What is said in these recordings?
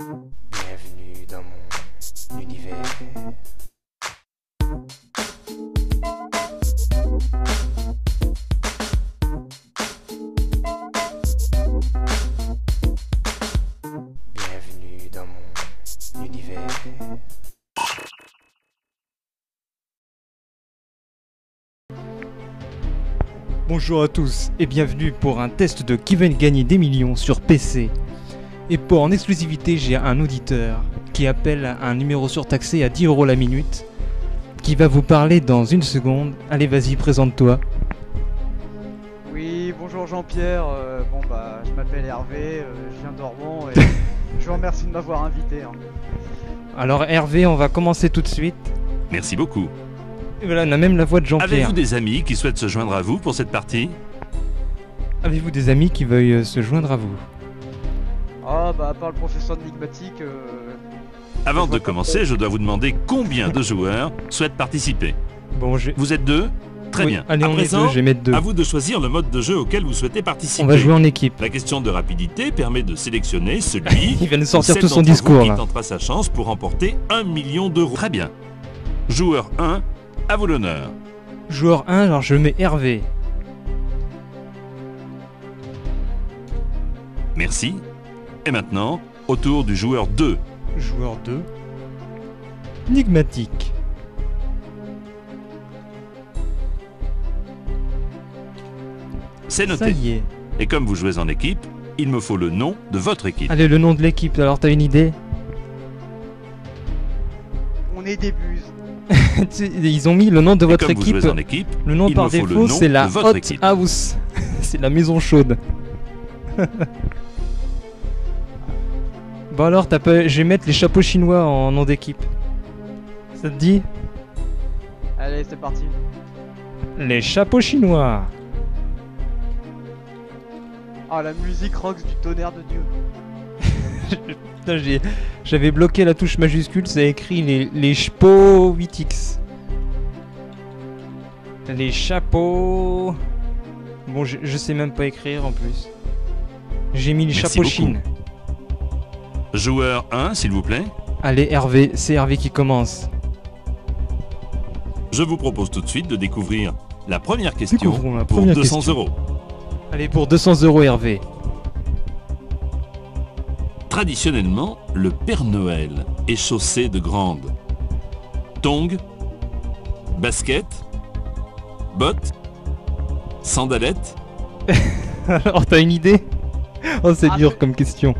Bienvenue dans mon univers. Bienvenue dans mon univers. Bonjour à tous et bienvenue pour un test de qui va gagner des millions sur PC. Et pour en exclusivité, j'ai un auditeur qui appelle un numéro surtaxé à 10 € la minute qui va vous parler dans une seconde. Allez, vas-y, présente-toi. Oui, bonjour Jean-Pierre, je m'appelle Hervé, je viens d'Orban et je vous remercie de m'avoir invité. Alors Hervé, on va commencer tout de suite. Merci beaucoup. Et voilà, on a même la voix de Jean-Pierre. Avez-vous des amis qui souhaitent se joindre à vous pour cette partie? Avez-vous des amis qui veuillent se joindre à vous? À part le professeur énigmatique... Avant de commencer, je dois vous demander combien de joueurs souhaitent participer. Bon, Vous êtes deux? Très Oui, bien. allez, À on est présent, deux, je vais mettre deux. à vous de choisir le mode de jeu auquel vous souhaitez participer. On va jouer en équipe. La question de rapidité permet de sélectionner celui Il va nous ou sortir celle tout son d'entre vous discours qui là. tentera sa chance pour remporter 1 million d'euros. Très bien. Joueur 1, à vous l'honneur. Joueur 1, alors je mets Hervé. Merci. Et maintenant, au tour du joueur 2. Joueur 2. Énigmatique. C'est Ça noté. y est. Et comme vous jouez en équipe, il me faut le nom de votre équipe. Allez, le nom de l'équipe, alors t'as une idée? On est des buses. Ils ont mis le nom de Et votre comme vous équipe. jouez en équipe, Le nom il par me faut le défaut, nom c'est la de votre Hot équipe. House. C'est la maison chaude. Bon alors, je vais mettre les chapeaux chinois en nom d'équipe. Ça te dit? Allez, c'est parti. Les chapeaux chinois. Ah, la musique rock du tonnerre de Dieu. Putain, j'avais bloqué la touche majuscule, ça a écrit les chapeaux 8X. Les chapeaux... Bon, je sais même pas écrire en plus. J'ai mis les Merci chapeaux beaucoup. chine. Joueur 1, s'il vous plaît. Allez, Hervé, c'est Hervé qui commence. Je vous propose tout de suite de découvrir la première question Découvrons la pour première 200 question. euros. Allez, pour 200 € Hervé. Traditionnellement, le Père Noël est chaussé de grandes tongs, baskets, bottes, sandalettes. Alors, t'as une idée? Oh, c'est Ah, dur c'est- comme question.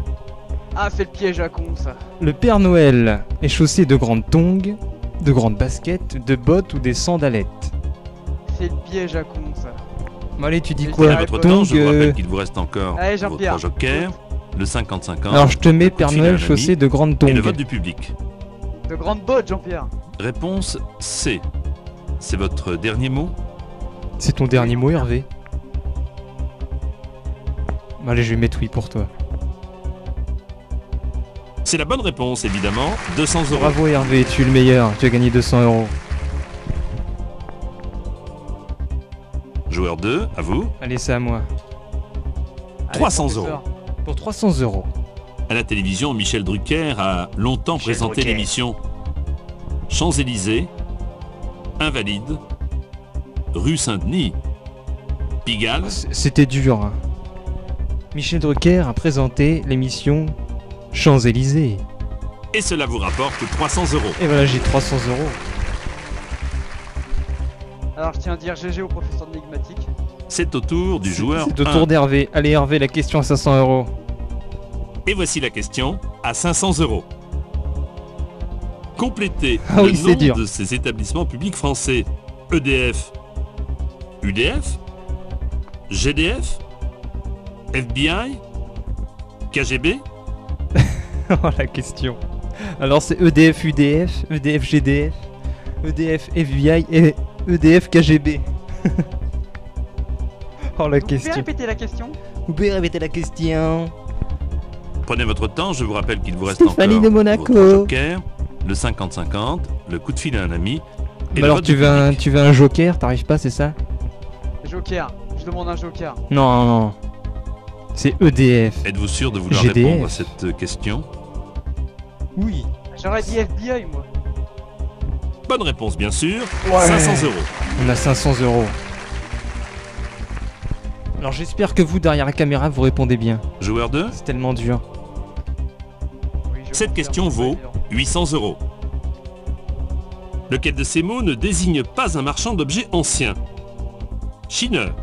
Ah, c'est le piège à con, ça. Le Père Noël est chaussé de grandes tongs, de grandes baskets, de bottes ou des sandalettes. C'est le piège à con, ça. Bon, allez, tu dis Mais quoi? c'est À votre Tongs, temps, je vous rappelle qu'il vous reste encore Allez, votre Jean-Pierre. joker, le 50-50. Alors, je te mets le coup de Père fil à Noël un ami chaussé de grandes et le tongs. vote du public. De grandes bottes, Jean-Pierre. Réponse C. C'est votre dernier mot? C'est ton dernier mot, Hervé? Bon, allez, je vais mettre oui pour toi. C'est la bonne réponse, évidemment. 200 euros. Bravo Hervé, tu es le meilleur, tu as gagné 200 €. Joueur 2, à vous. Allez, c'est à moi. Allez, 300 professeur. Pour 300 €. À la télévision, Michel Drucker a longtemps Michel présenté Drucker. l'émission Champs-Élysées, Invalides, Rue Saint-Denis, Pigalle. C'était dur. Hein. Michel Drucker a présenté l'émission Champs-Élysées. Et cela vous rapporte 300 euros. Et voilà, j'ai 300 €. Alors, je tiens à dire GG au professeur énigmatique. C'est au tour du joueur C'est au 1. tour d'Hervé. Allez Hervé, la question à 500 €. Et voici la question à 500 euros. Complétez Ah le oui, c'est nom dur. de ces établissements publics français. EDF, UDF, GDF, FBI, KGB. Oh la question. Alors c'est EDF, UDF, EDF, GDF, EDF, FBI et EDF, KGB. Oh la Vous pouvez question. répéter la question? Vous pouvez répéter la question? Prenez votre temps, je vous rappelle qu'il vous reste Stéphanie encore de Monaco. votre joker, le 50-50, le coup de fil à un ami. Et Bah le alors vote tu du veux, public. tu veux un joker, t'arrives pas, c'est ça? Joker. Je demande un joker. Non, non, non. C'est EDF. Êtes-vous sûr de vouloir GDF. répondre à cette question? Oui. J'aurais dit FBI, moi. Bonne réponse, bien sûr. Ouais. 500 euros. On a 500 euros. Alors j'espère que vous, derrière la caméra, vous répondez bien. Joueur 2, C'est tellement dur. Oui, je cette confirme, question c'est pas vaut évident. 800 euros. Lequel de ces mots ne désigne pas un marchand d'objets anciens? Chineur,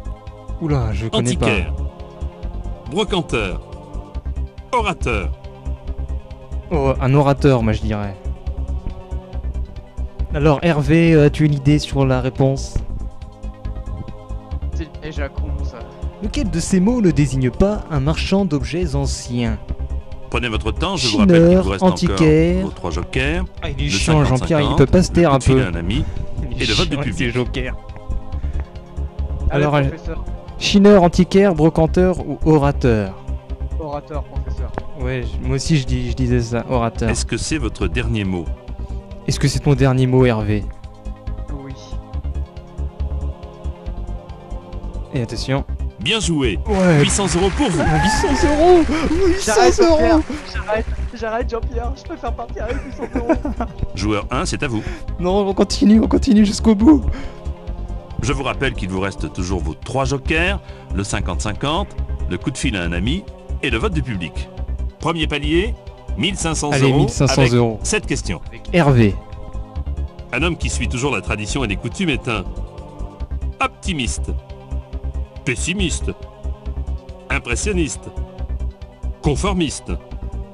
Oula, je connais pas. antiquaire, brocanteur, orateur. Oh, un orateur, moi je dirais. Alors Hervé, as-tu une idée sur la réponse? C'est déjà con, ça. Lequel de ces mots ne désigne pas un marchand d'objets anciens? Prenez votre temps, je vous rappelle qu'il Chineur, vous reste antiquaire. encore vos 3 jokers. Ah, il est Le chiant, 50-50, Jean-Pierre, il peut pas se taire le un coup de fil peu. à un ami. Il est Et le vote du chiant avec public. ses jokers. Allez, Alors, professeur. Chineur, antiquaire, brocanteur ou orateur? Orateur, professeur. Ouais, moi aussi je disais ça, orateur. Est-ce que c'est votre dernier mot? Est-ce que c'est ton dernier mot, Hervé? Oui. Et attention. Bien joué. Ouais, 800 euros pour vous. 800 euros. 800 J'arrête, euros. Jean-Pierre. J'arrête, Jean-Pierre. Je préfère partir avec 800 euros. Joueur 1, c'est à vous. Non, on continue jusqu'au bout. Je vous rappelle qu'il vous reste toujours vos 3 jokers, le 50-50, le coup de fil à un ami et le vote du public. Premier palier, 1500 Allez, euros 1500 avec euros. cette question. Hervé. Un homme qui suit toujours la tradition et les coutumes est un optimiste, pessimiste, impressionniste, conformiste.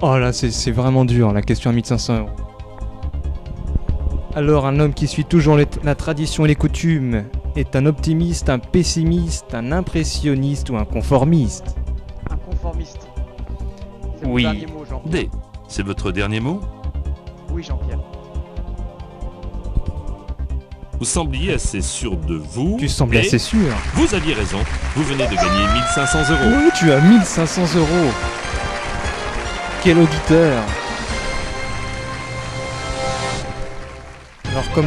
Oh là, c'est vraiment dur, la question à 1500 euros. Alors, un homme qui suit toujours la tradition et les coutumes est un optimiste, un pessimiste, un impressionniste ou un conformiste? Un conformiste. C'est Oui. mon dernier mot, Jean-Pierre. D, c'est votre dernier mot? Oui, Jean-Pierre. Vous sembliez assez sûr de vous. Tu sembles et assez sûr. Vous aviez raison, vous venez de gagner 1500 euros. Oui, tu as 1500 euros. Quel auditeur. Alors comme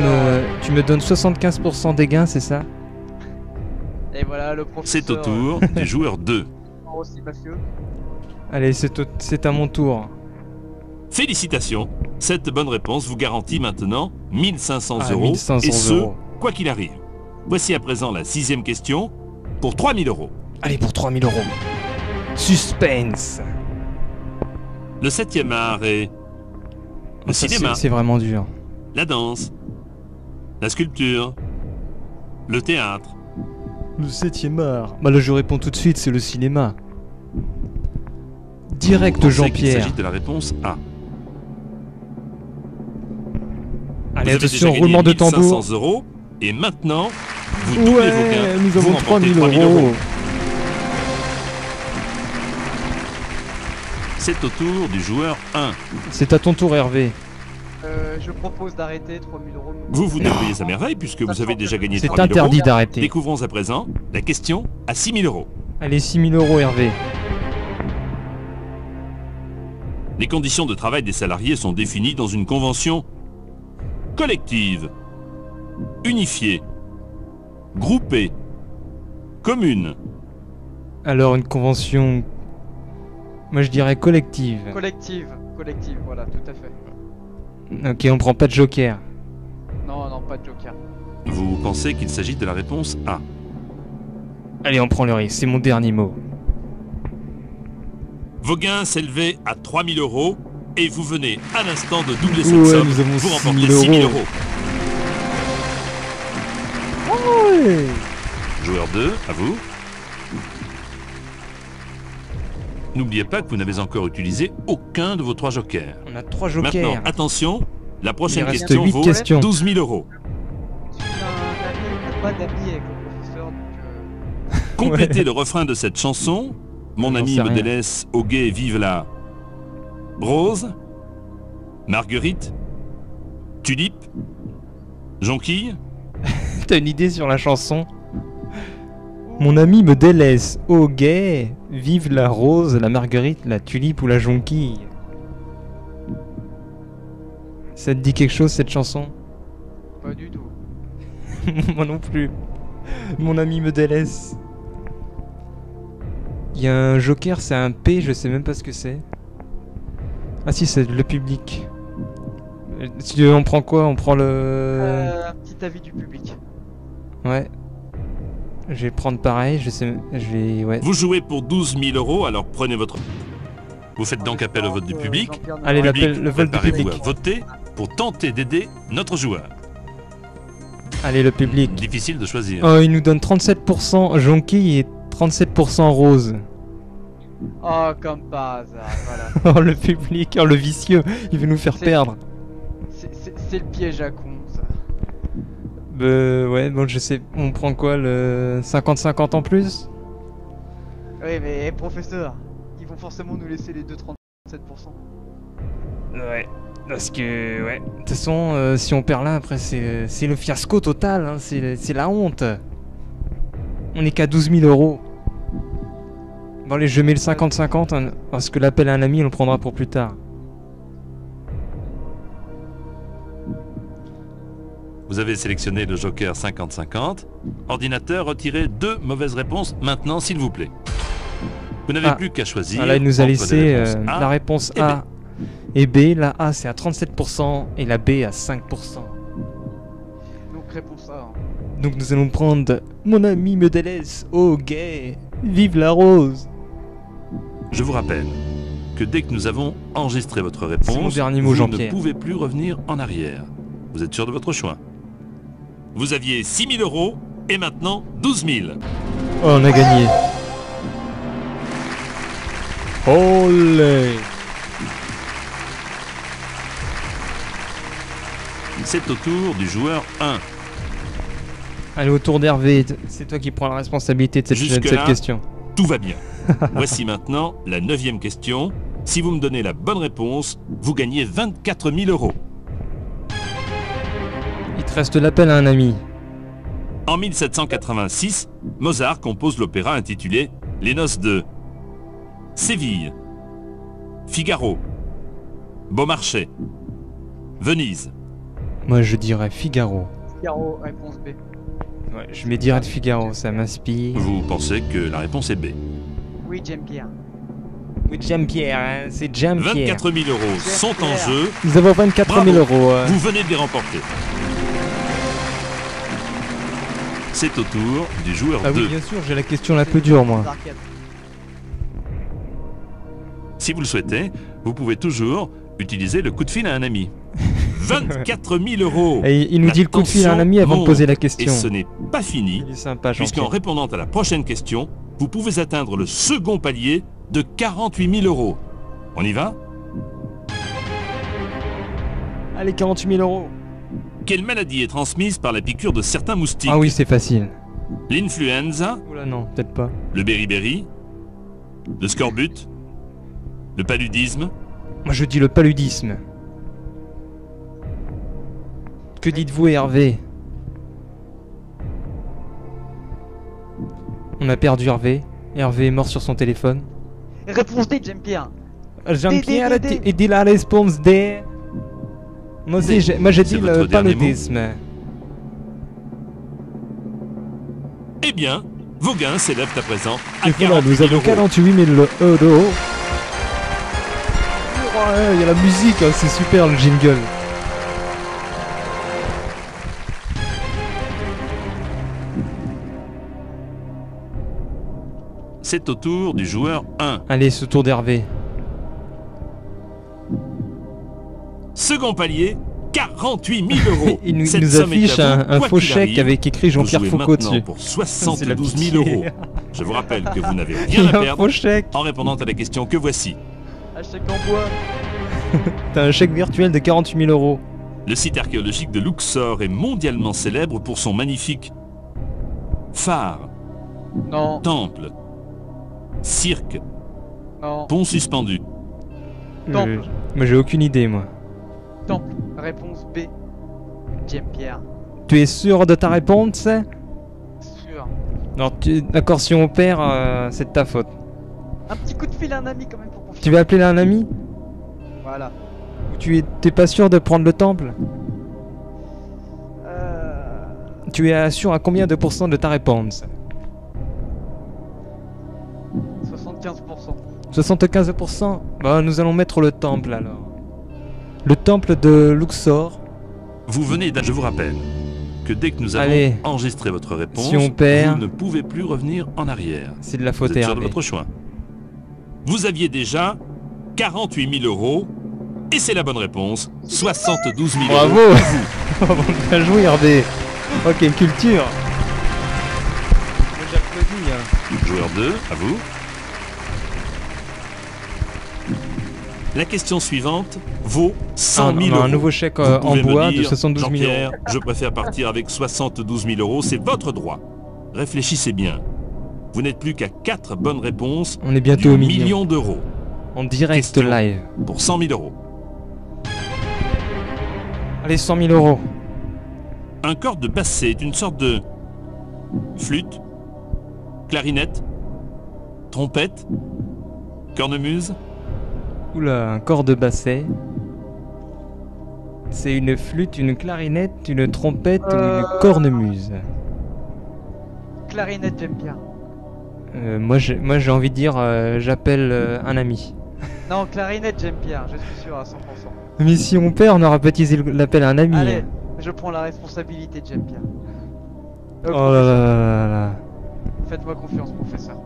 tu me donnes 75% des gains, c'est ça? Et voilà, le professeur. C'est au tour du joueur 2. Aussi mafieux. Allez, c'est à mon tour. Félicitations, cette bonne réponse vous garantit maintenant 1500 Ah, euros 1500 et ce, euros. quoi qu'il arrive. Voici à présent la 6e question pour 3000 euros. Allez, pour 3000 euros. Suspense. Le 7e art est le Ça, cinéma, c'est vraiment dur. la danse, la sculpture, le théâtre. Le 7e art. Bah là, je réponds tout de suite, c'est le cinéma. Direct, Vous pensez qu'il Jean-Pierre. s'agit de la réponse A. Allez, Vous avez attention, déjà gagné roulement de 1500 tambour. euros et maintenant, vous doublez vos gains. Ouais, nous Vous avons remportez 3000 euros. C'est au tour du joueur 1. C'est à ton tour, Hervé. Je propose d'arrêter 3000 euros. Vous vous débrouillez à merveille puisque vous avez déjà gagné C'est 3000 euros. interdit d'arrêter. Découvrons à présent la question à 6000 euros. Allez, 6000 euros, Hervé. Les conditions de travail des salariés sont définies dans une convention collective, unifiée, groupée, commune. Alors, une convention... Moi, je dirais collective. Collective, voilà, tout à fait. Ok, on prend pas de joker. Non, non, pas de joker. Vous pensez qu'il s'agit de la réponse A. Allez, on prend le risque, c'est mon dernier mot. Vos gains s'élevaient à 3000 euros et vous venez à l'instant de doubler cette Ouais, somme. nous avons Vous 6 remportez 000 6000 euros. euros. Ouais. Joueur 2, à vous. N'oubliez pas que vous n'avez encore utilisé aucun de vos 3 jokers. On a 3 jokers. Maintenant, attention, la prochaine Il reste question 8 vaut questions. 12 000 euros. Je suis un ami, pas d'amis avec le professeur, donc Complétez Ouais. le refrain de cette chanson. Mon J'en ami sais me rien. délaisse, au guet vive la rose, marguerite, tulipe, jonquille. T'as une idée sur la chanson? Mon ami me délaisse, au guet, vive la rose, la marguerite, la tulipe ou la jonquille. Ça te dit quelque chose cette chanson? pas du tout. Moi non plus. Mon ami me délaisse. Il y a un joker, c'est un P, je sais même pas ce que c'est. Ah si, c'est le public. On prend quoi? On prend le... Un petit avis du public. Ouais. Je vais prendre pareil, ouais. Vous jouez pour 12 000 euros, alors prenez votre... Vous faites donc appel au vote du public. Allez, Public, le vote du préparez-vous public. à voter pour tenter d'aider notre joueur. Allez, le public. Difficile de choisir. Oh, il nous donne 37% jonquille et 37% rose. Oh, comme par hasard, voilà. Oh, le public, oh, le vicieux, il veut nous faire C'est- perdre. C'est le piège à con, ça. Ouais, bon, je sais, on prend quoi, le 50-50 en plus? Oui, mais professeur, ils vont forcément nous laisser les 2,37%. Ouais, parce que, ouais, de toute façon, si on perd là, après, c'est le fiasco total, hein, c'est la honte. On est qu'à 12 000 euros. Bon, allez, je mets le 50-50, hein, parce que l'appel à un ami, on le prendra pour plus tard. Vous avez sélectionné le joker 50-50. Ordinateur, retirez 2 mauvaises réponses maintenant, s'il vous plaît. Vous n'avez plus qu'à choisir. Ah, là, il nous a entre laissé les réponses A la réponse et A et B. La A, c'est à 37% et la B à 5%. Donc réponse A. Hein. Donc nous allons prendre Mon ami me délaisse, oh gay, vive la rose. Je vous rappelle que dès que nous avons enregistré votre réponse, C'est mon dernier mot, vous ne Jean-Pierre. pouvez plus revenir en arrière. Vous êtes sûr de votre choix? Vous aviez 6 000 euros et maintenant 12 000. Oh, on a gagné. Olé. C'est au tour du joueur 1. Allez, au tour d'Hervé, c'est toi qui prends la responsabilité de Jusque-là. cette question. Tout va bien. Voici maintenant la 9e question. Si vous me donnez la bonne réponse, vous gagnez 24 000 euros. Il te reste l'appel à un ami. En 1786, Mozart compose l'opéra intitulé Les Noces de Séville, Figaro, Beaumarchais, Venise. Moi, je dirais Figaro. Figaro, réponse B. Ouais, je mets direct Figaro, ça m'inspire. Vous pensez que la réponse est B. Oui, j'aime Pierre. Oui, Jean-Pierre, hein, c'est Jean-Pierre. 24 000 euros sont en jeu. Nous avons 24 000 euros. Vous venez de les remporter. C'est au tour du joueur Ah 2. oui, bien sûr, j'ai la question la plus dure, moi. D'arcade. Si vous le souhaitez, vous pouvez toujours utiliser le coup de fil à un ami. 24 000 euros. Et il nous dit le coup de fil à un ami avant de poser la Et question. ce n'est pas fini, Il est sympa, puisqu'en Jean-Pierre. répondant à la prochaine question, vous pouvez atteindre le second palier de 48 000 euros. On y va? Allez, 48 000 euros. Quelle maladie est transmise par la piqûre de certains moustiques? Ah oui, c'est facile. L'influenza, Oula, non, peut-être pas. le beriberi, le scorbut, le paludisme. Moi, je dis le paludisme. Que dites-vous, Hervé? On a perdu Hervé. Hervé est mort sur son téléphone. Réponse D, j'aime Pierre. Jean-Pierre D. il dit la réponse D. Moi aussi, D. moi j'ai C'est dit votre le dernier mot paludisme. Eh bien, vos gains s'élèvent à présent à Et voilà, 48 nous 000 avons euros. 48 000 euros. Ouais, il y a la musique, hein, c'est super le jingle. C'est au tour du joueur 1. Allez, ce tour d'Hervé. Second palier, 48 000 euros. Il nous, Cette nous somme est affiche à vous, un quoi faux qu'il chèque arrive. avec écrit Vous Jean-Pierre jouez Foucault maintenant dessus. pour C'est la 72 000 pitié. euros. Je vous rappelle que vous n'avez Il y rien a à un perdre faux chèque. en répondant à la question que voici. Hashtag en bois. T'as un chèque virtuel de 48 000 euros. Le site archéologique de Luxor est mondialement célèbre pour son magnifique phare, Non, temple, cirque, non. pont suspendu. Temple. Moi j'ai aucune idée, moi. Temple. Réponse B. J'aime Pierre. Tu es sûr de ta réponse? Sûr. Non, d'accord, si on perd, c'est de ta faute. Un petit coup de fil à un ami quand même pour confirmer. Tu vas appeler là un ami? Voilà. Ou t'es pas sûr de prendre le temple? Tu es sûr à combien de pourcents de ta réponse? 75%. 75%. Bah, nous allons mettre le temple alors. Le temple de Luxor. Vous venez je vous rappelle que dès que nous avons Allez. enregistré votre réponse, Si on perd- vous ne pouvez plus revenir en arrière. C'est de la Vous faute êtes à sûr de Hervé. votre choix. Vous aviez déjà 48 000 euros et c'est la bonne réponse. 72 000 Bravo. euros. Bien joué Hervé. Oh, quelle culture. Moi j'applaudis. Hein. Joueur 2, à vous. La question suivante vaut 100 000 on a euros. un nouveau chèque Vous en pouvez me bois de dire, 72 000 Jean-Pierre, euros. je préfère partir avec 72 000 euros, c'est votre droit. Réfléchissez bien. Vous n'êtes plus qu'à 4 bonnes réponses On est bientôt du au million. million d'euros En direct Question. live. pour 100 000 euros. Allez, 100 000 euros. Un corps de basset est une sorte de flûte, clarinette, trompette, cornemuse. Oula, un corps de basset. C'est une flûte, une clarinette, une trompette ou une cornemuse. Clarinette, j'aime bien. Moi j'ai envie de dire j'appelle un ami. Non, clarinette, j'aime bien, je suis sûr à 100%. Mais si on perd, on aura baptisé l'appel à un ami. Allez, je prends la responsabilité, j'aime bien. Oh là là là là. Faites-moi confiance, professeur.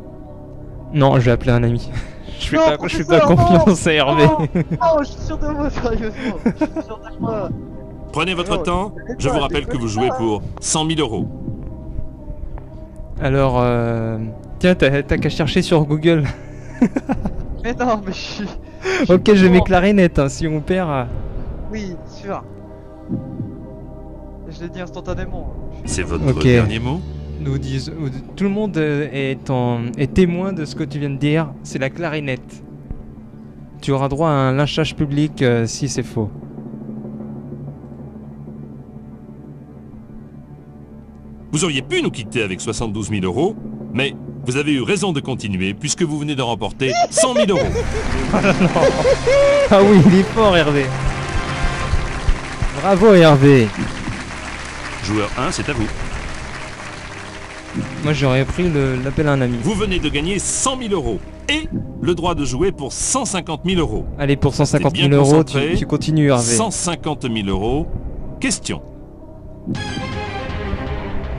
Non, je vais appeler un ami. Je fais Non, pas professeur, confiance à Hervé. Oh, je suis sûr de moi, sérieusement. Je suis sûr de moi. Prenez votre Non, temps. Je vous rappelle que vous jouez pour 100 000 euros. Alors, tiens, t'as qu'à chercher sur Google. Mais non, mais je suis. Ok, je mets bon. clarinette, hein, si on perd. Oui, sûr. Je l'ai dit instantanément. C'est votre Ok. dernier mot. Nous disent, tout le monde est témoin de ce que tu viens de dire, c'est la clarinette. Tu auras droit à un lynchage public si c'est faux. Vous auriez pu nous quitter avec 72 000 euros, mais vous avez eu raison de continuer puisque vous venez de remporter 100 000 euros. Ah oui, il est fort Hervé. Bravo Hervé. Joueur 1, c'est à vous. Moi j'aurais pris l'appel à un ami. Vous venez de gagner 100 000 euros et le droit de jouer pour 150 000 euros. Allez, pour 150 000 bien euros, concentré. tu continues Hervé. 150 000 euros. Question.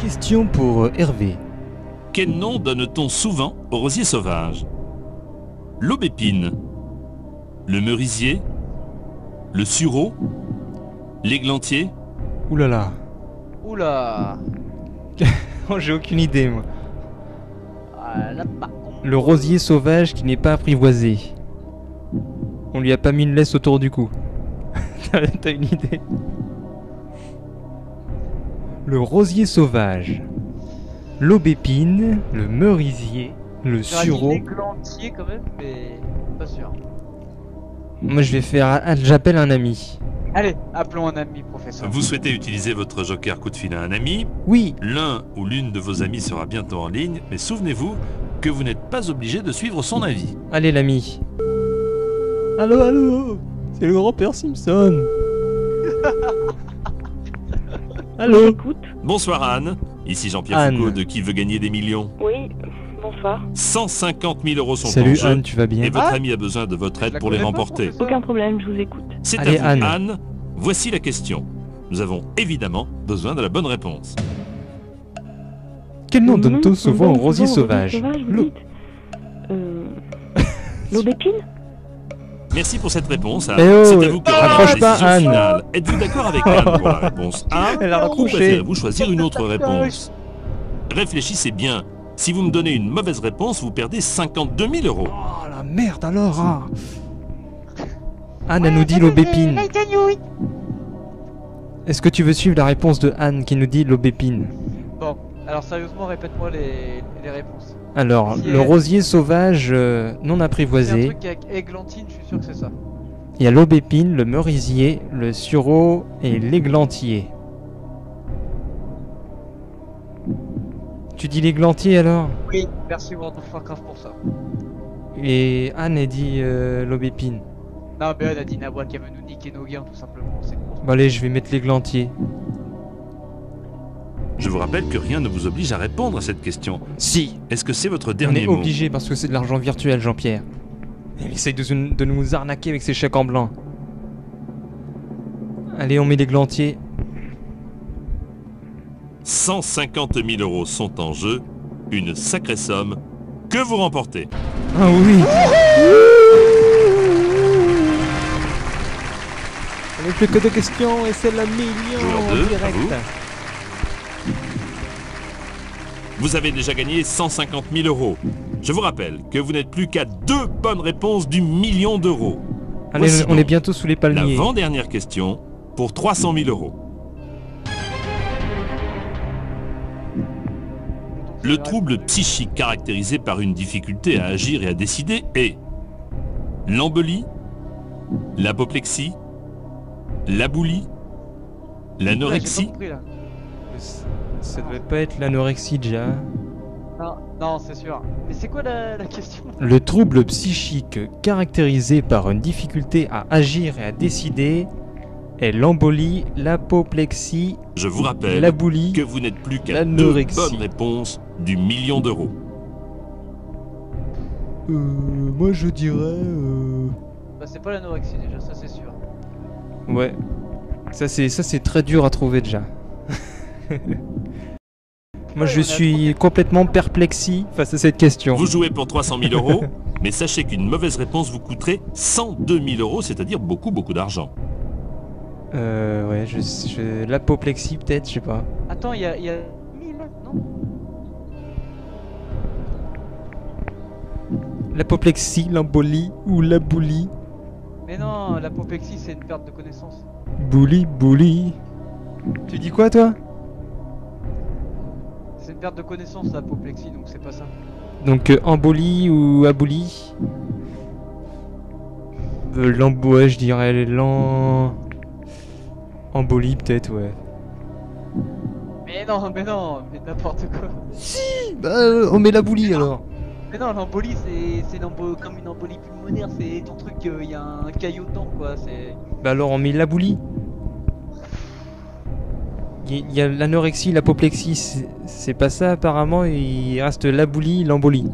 Question pour Hervé. Quel nom donne-t-on souvent au rosier sauvage? L'aubépine, le merisier, le sureau, l'églantier. Ouh là là. Oula. Oh, j'ai aucune idée moi. Ah, là, par contre. Le rosier sauvage qui n'est pas apprivoisé. On lui a pas mis une laisse autour du cou. T'as une idée? Le rosier sauvage, l'aubépine, le merisier, le J'aurais dit sureau. l'églantier quand même, mais pas sûr. Moi je vais faire. J'appelle un ami. Allez, appelons un ami, professeur. Vous souhaitez utiliser votre joker coup de fil à un ami. Oui. L'un ou l'une de vos amis sera bientôt en ligne, mais souvenez-vous que vous n'êtes pas obligé de suivre son avis. Allez l'ami. Allô, allô. C'est le grand-père Simpson. Allô. Écoute. Bonsoir Anne, ici Jean-Pierre Anne. Foucault de Qui veut gagner des millions. Oui, bonsoir. 150 000 euros sont en Salut jeu Anne, tu vas bien? et votre Ah. ami a besoin de votre Je aide la pour les connais pas, remporter. professeur. Aucun problème, je vous écoute. C'est Allez, à vous Anne. Voici la question. Nous avons évidemment besoin de la bonne réponse. Quel nom donne-t-on On souvent au donne rosier souvent au sauvage? vous L'au- dites L'aubépine. Merci pour cette réponse Anne. Eh oh, C'est à vous que raccroche revient la pas, décision Anne. finale. Êtes-vous d'accord avec Anne pour la réponse A Elle a ou raccroché. préférez-vous choisir une autre réponse? Réfléchissez bien. Si vous me donnez une mauvaise réponse, vous perdez 52 000 euros. Oh la merde alors ah. Anne, elle nous dit l'aubépine. Est-ce que tu veux suivre la réponse de Anne qui nous dit l'aubépine? Bon, alors sérieusement, répète-moi les réponses. Alors, Si le elle- rosier sauvage non C'est un apprivoisé. truc avec églantine, je suis sûr que c'est ça. Il y a l'aubépine, le merisier, le sureau et l'églantier. Tu dis l'églantier alors? Oui, merci World of Warcraft pour ça. Et Anne, elle dit l'aubépine. Non, mais elle a dit Nawa qui veut nous niquer nos gains, tout simplement. C'est court. Bon allez, je vais mettre l'églantier. Je vous rappelle que rien ne vous oblige à répondre à cette question. Si, Est-ce que c'est votre on dernier est mot? obligé parce que c'est de l'argent virtuel, Jean-Pierre. Il essaye de nous arnaquer avec ses chèques en blanc. Allez, on met les glantiers. 150 000 € sont en jeu. Une sacrée somme que vous remportez. Ah oui. Avec plus que deux questions et c'est le million Joueur en deux, à direct. vous. Vous avez déjà gagné 150 000 €. Je vous rappelle que vous n'êtes plus qu'à 2 bonnes réponses du million d'euros. Allez, Voici on est donc bientôt sous les palmiers. l'avant-dernière question pour 300 000 €. Le trouble psychique caractérisé par une difficulté à agir et à décider est l'embolie, l'apoplexie, l'aboulie, l'anorexie. J'ai pas compris, là. Ça devait pas être l'anorexie déjà. Non, non, c'est sûr. Mais c'est quoi la question? Le trouble psychique caractérisé par une difficulté à agir et à décider est l'embolie, l'apoplexie, Je vous rappelle l'aboulie. que vous n'êtes plus qu'à 2 l'anorexie. bonnes réponses du million d'euros. Moi je dirais... Bah, c'est pas l'anorexie déjà, ça c'est sûr. Ouais. Ça c'est très dur à trouver déjà. Moi je suis complètement perplexi face à cette question. Vous jouez pour 300 000 €, mais sachez qu'une mauvaise réponse vous coûterait 102 000 €, c'est-à-dire beaucoup d'argent. Ouais, l'apoplexie peut-être, je sais pas. Attends, il y a 1000 là, non? L'apoplexie, l'embolie ou l'aboulie. Mais non, l'apoplexie c'est une perte de connaissance. Bouli. Tu dis quoi toi? C'est une perte de connaissance l'apoplexie, donc c'est pas ça. Donc embolie ou aboulie? Ouais, je dirais embolie peut-être, ouais. Mais non, mais n'importe quoi. Bah on met l'aboulie alors. Mais non, l'embolie c'est comme une embolie pulmonaire, c'est ton truc, il y a un caillot dedans quoi, c'est... Bah alors on met l'aboulie. Il y a l'anorexie, l'apoplexie, c'est pas ça apparemment, il reste l'aboulie, l'embolie.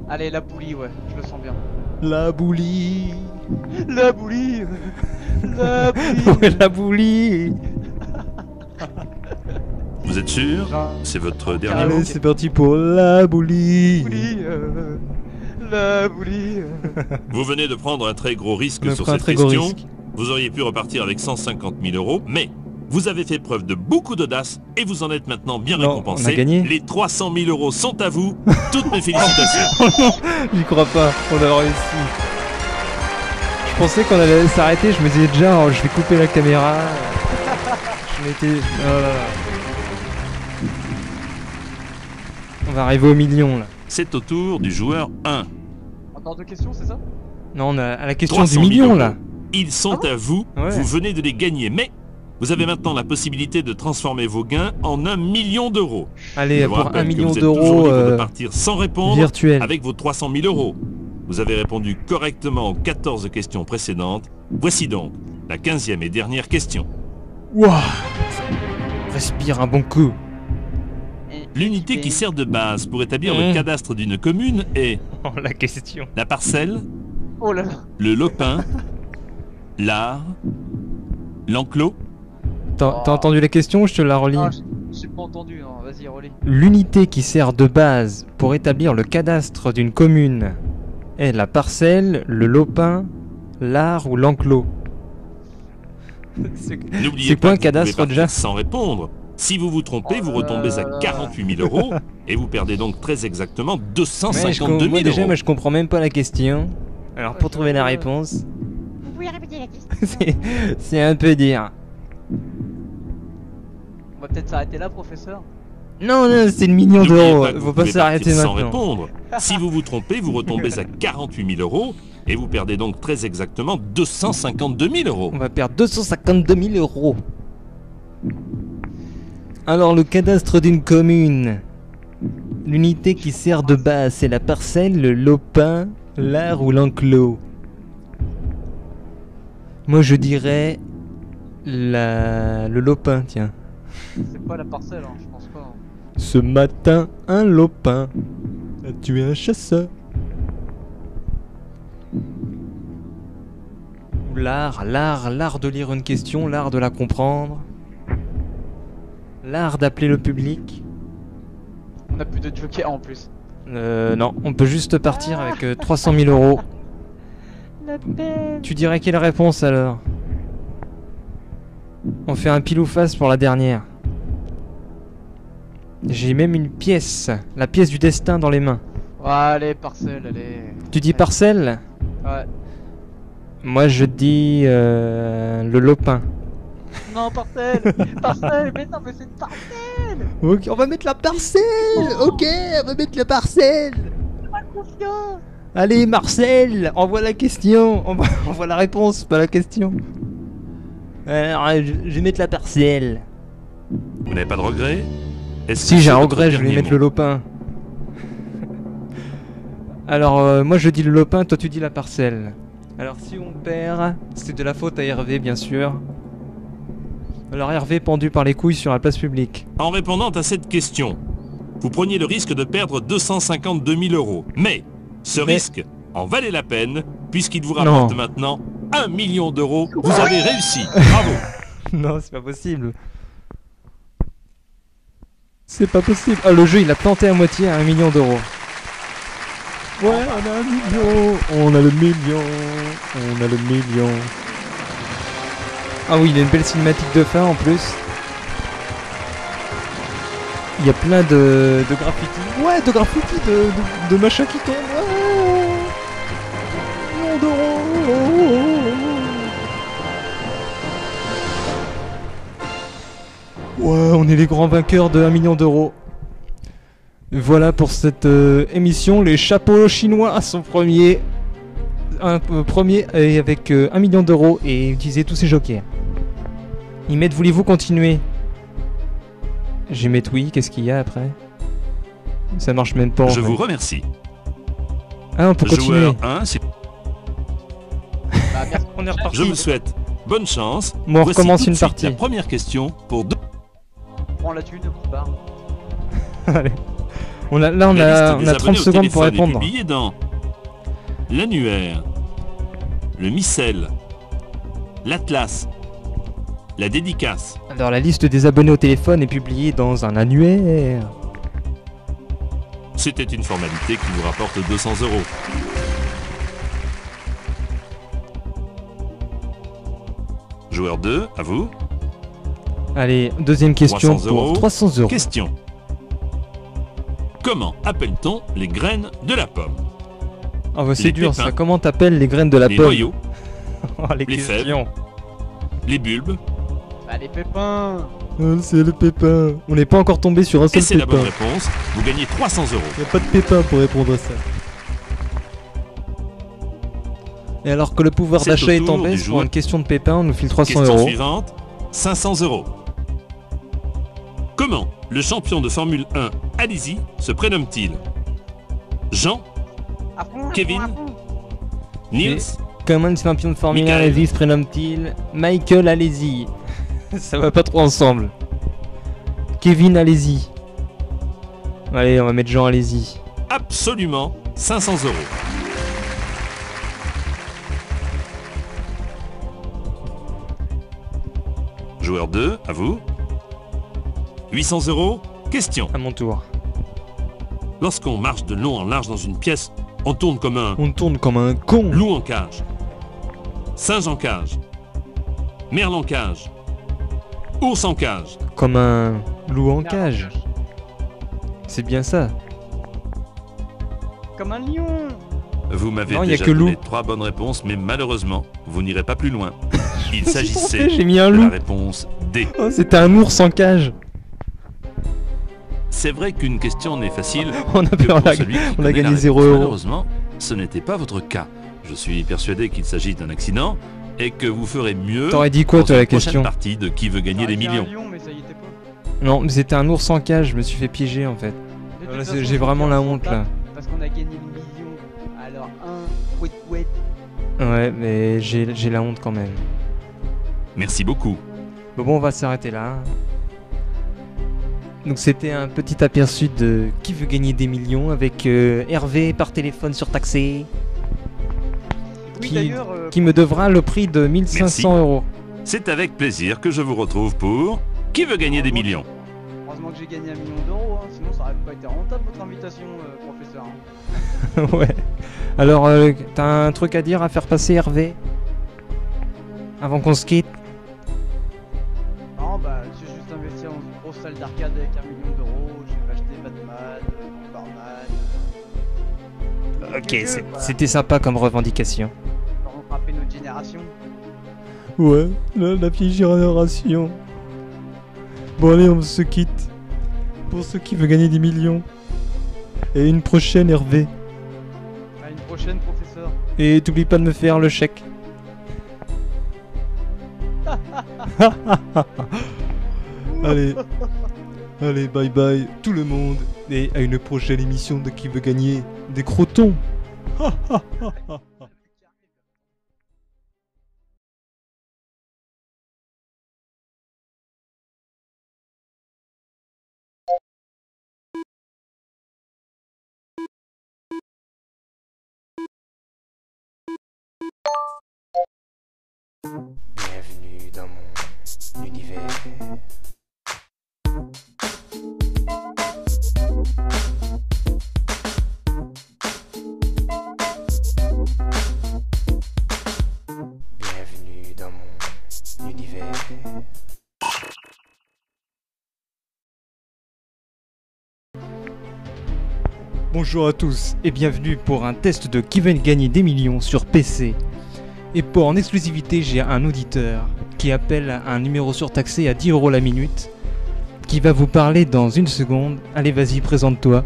Allez, la boulie, ouais, je le sens bien. L'aboulie. La boulie. La boulie. Ouais, l'aboulie. Vous êtes sûr? C'est votre dernier mot? Allez, c'est parti pour l'aboulie. La boulie. Vous venez de prendre un très gros risque On a sur pris un cette très gros question. risque. Vous auriez pu repartir avec 150 000 €, mais vous avez fait preuve de beaucoup d'audace et vous en êtes maintenant bien Non, récompensé. on a gagné. Les 300 000 € sont à vous. Toutes mes félicitations. Oh non, j'y crois pas, on a réussi. Je pensais qu'on allait s'arrêter, je me disais déjà, oh, je vais couper la caméra. Je m'étais... Oh là là. On va arriver au million là. C'est au tour du joueur 1. Encore deux questions, c'est ça? Non, on a à la question 300 du 000 million €. là. Ils sont à vous. Ouais. Vous venez de les gagner, mais vous avez maintenant la possibilité de transformer vos gains en 1 million d'euros. Allez, Je vous pour rappelle 1 que million vous êtes toujours d'euros libre de partir sans répondre virtuel. avec vos 300 000 €. Vous avez répondu correctement aux 14 questions précédentes. Voici donc la 15e et dernière question. Wouah. Respire un bon coup. L'unité qui sert de base pour établir Mmh. le cadastre d'une commune est Oh, la question. la parcelle, Oh là là. le lopin, l'art, l'enclos. T'as entendu la question ou je te la relis? Ah, j'ai pas entendu, non, vas-y, relis. L'unité qui sert de base pour établir le cadastre d'une commune est la parcelle, le lopin, l'art ou l'enclos. N'oubliez C'est pas quoi un que vous cadastre, pouvez partir déjà sans répondre. Si vous vous trompez, vous retombez à 48 000 € et vous perdez donc très exactement 252 moi 000 déjà, €. moi je comprends même pas la question. Alors pour trouver la réponse, Vous pouvez répéter la question? c'est un peu dire. On va peut-être s'arrêter là, professeur. Non, c'est le million N'oubliez d'euros. pas que vous Faut pas pouvez s'arrêter partir sans maintenant. répondre. Si vous vous trompez, vous retombez à 48 000 € et vous perdez donc très exactement 252 000 On €. va perdre 252 000 €. Alors le cadastre d'une commune. L'unité qui sert de base, c'est la parcelle, le lopin, l'art ou l'enclos. Moi je dirais le lopin, tiens. C'est pas la parcelle, hein, je pense pas. Hein. Ce matin, un lopin a tué un chasseur. Ou l'art de lire une question, l'art de la comprendre. L'art d'appeler le public. On a plus de joker en plus. Non, on peut juste partir avec 300 000 euros. La peine. Tu dirais quelle réponse alors? On fait un pile ou face pour la dernière. J'ai même une pièce, la pièce du destin dans les mains. Ouais, allez, parcelle, allez. Tu dis parcelle? Ouais. Moi je dis le lopin. Non, parcelle. Parcelle, mais non, mais c'est une parcelle. Ok, on va mettre la parcelle. Ok, on va mettre la parcelle. Pas confiance. Allez Marcel, envoie la question. Envoie la réponse, pas la question. Alors, je vais mettre la parcelle. Vous n'avez pas de regret? Est-ce Si que j'ai c'est un votre regret, je vais dernier mettre mot? le lopin. Alors moi je dis le lopin, toi tu dis la parcelle. Alors si on perd, c'est de la faute à Hervé bien sûr. Alors Hervé pendu par les couilles sur la place publique. En répondant à cette question, vous preniez le risque de perdre 252 000 euros. Mais ce risque en valait la peine, puisqu'il vous rapporte Non. maintenant 1 million d'euros. Vous avez réussi. Bravo. Non, c'est pas possible. C'est pas possible. Ah, le jeu il a planté à moitié à 1 million d'euros. Ouais, on a 1 million. On a le million. On a le million. Ah oui, il y a une belle cinématique de fin en plus. Il y a plein de graffitis. Ouais, de graffitis, de machins qui tombent. Ouais. 1 million d'euros. Ouais, on est les grands vainqueurs de 1 million d'euros. Voilà pour cette émission. Les chapeaux chinois sont premiers. Premier et avec 1 million d'euros et utiliser tous ces jokers. Ils mettent voulez-vous continuer? J'ai mettre oui, qu'est-ce qu'il y a après? Ça marche même pas. en Je fait. vous remercie. Ah, on peut continuer. Joueur 1, c'est- Bah, merci. On est reparti. je vous souhaite bonne chance. Bon, on Voici recommence tout de une suite partie. La première question pour deux. Prends la thune, on part. Allez. On a, là, on La a, liste on a des 30 abonnés au secondes pour téléphone est répondre. publiée dans l'annuaire, le missel, l'atlas, la dédicace. Alors, la liste des abonnés au téléphone est publiée dans un annuaire. C'était une formalité qui vous rapporte 200 euros. Joueur 2, à vous. Allez, deuxième question 300 pour euros. 300 euros. Question. Comment appelle-t-on les graines de la pomme? Ah bah c'est Les dur pépins. ça, comment t'appelles les graines de la Les pomme? noyaux, Oh, les les questions. les bulbes. Bah, les pépins. C'est le pépin. On n'est pas encore tombé sur un Et seul c'est la bonne pépin. réponse. Vous gagnez 300 euros. Y a pas de pépin pour répondre à ça. Et alors que le pouvoir C'est d'achat au est en tour baisse du pour joueur. une question de pépin, on nous file 300 Question euros. suivante. 500 euros. Comment le champion de Formule 1, Alizé, se prénomme-t-il? Jean, À fond, Kevin. à fond. Niels, Comment le champion de Formule 1 Michael. Allez-y se prénomme-t-il? Michael Allez-y. Ça va pas trop ensemble. Kevin Allez-y. Allez, on va mettre Jean Allez-y. absolument 500 euros. Joueur 2, à vous. 800 euros. Question. À mon tour. Lorsqu'on marche de long en large dans une pièce, on tourne comme un On tourne comme un con. loup en cage, singe en cage, merle en cage, ours en cage. Comme un loup en cage. C'est bien ça. Comme un lion. Vous m'avez Non, y a déjà que donné loup. 3 bonnes réponses, mais malheureusement, vous n'irez pas plus loin. Il trompé, s'agissait j'ai mis un de loup. la réponse D. Oh, c'était un ours en cage. C'est vrai qu'une question n'est facile On a, que on pour a, celui qui on a connaît la gagné réponse. 0 euros. Malheureusement, ce n'était pas votre cas. Je suis persuadé qu'il s'agit d'un accident et que vous ferez mieux T'aurais dit quoi dans toi une la prochaine question? partie de Qui veut gagner des J'aurais dit millions. un lion, mais ça y était pas. Non, mais c'était un ours en cage, je me suis fait piéger en fait. De toute Voilà, façon, j'ai vraiment la honte là. Parce qu'on a gagné le million. Alors, un, ouet. Ouais, mais j'ai la honte quand même. Merci beaucoup. Bon, on va s'arrêter là. Donc c'était un petit aperçu de Qui veut gagner des millions avec Hervé par téléphone surtaxé. Oui, qui, d'ailleurs, qui me devra le prix de 1500 euros. C'est avec plaisir que je vous retrouve pour Qui veut gagner des millions? Heureusement que j'ai gagné 1 million d'euros, hein, sinon ça aurait pas été rentable votre invitation, professeur. Hein. Ouais. Alors, t'as un truc à dire, à faire passer, Hervé? Avant qu'on se quitte? Non, bah j'ai juste investi dans une grosse salle d'arcade avec 1 million d'euros, j'ai acheté Batman, Bomberman. Ok, c'était sympa comme revendication. Pour rattraper notre génération. Ouais, la vieille génération. Bon allez, on se quitte. Pour ceux qui veulent gagner des millions. Et une prochaine, Hervé. À une prochaine, professeur. Et t'oublies pas de me faire le chèque. Allez. Allez, bye bye tout le monde. Et à une prochaine émission de Qui veut gagner des crotons. Bienvenue dans mon univers. Bienvenue dans mon univers. Bonjour à tous et bienvenue pour un test de Qui veut gagner des millions sur PC. Et pour en exclusivité, j'ai un auditeur qui appelle un numéro surtaxé à 10 € la minute, qui va vous parler dans une seconde. Allez, vas-y, présente-toi.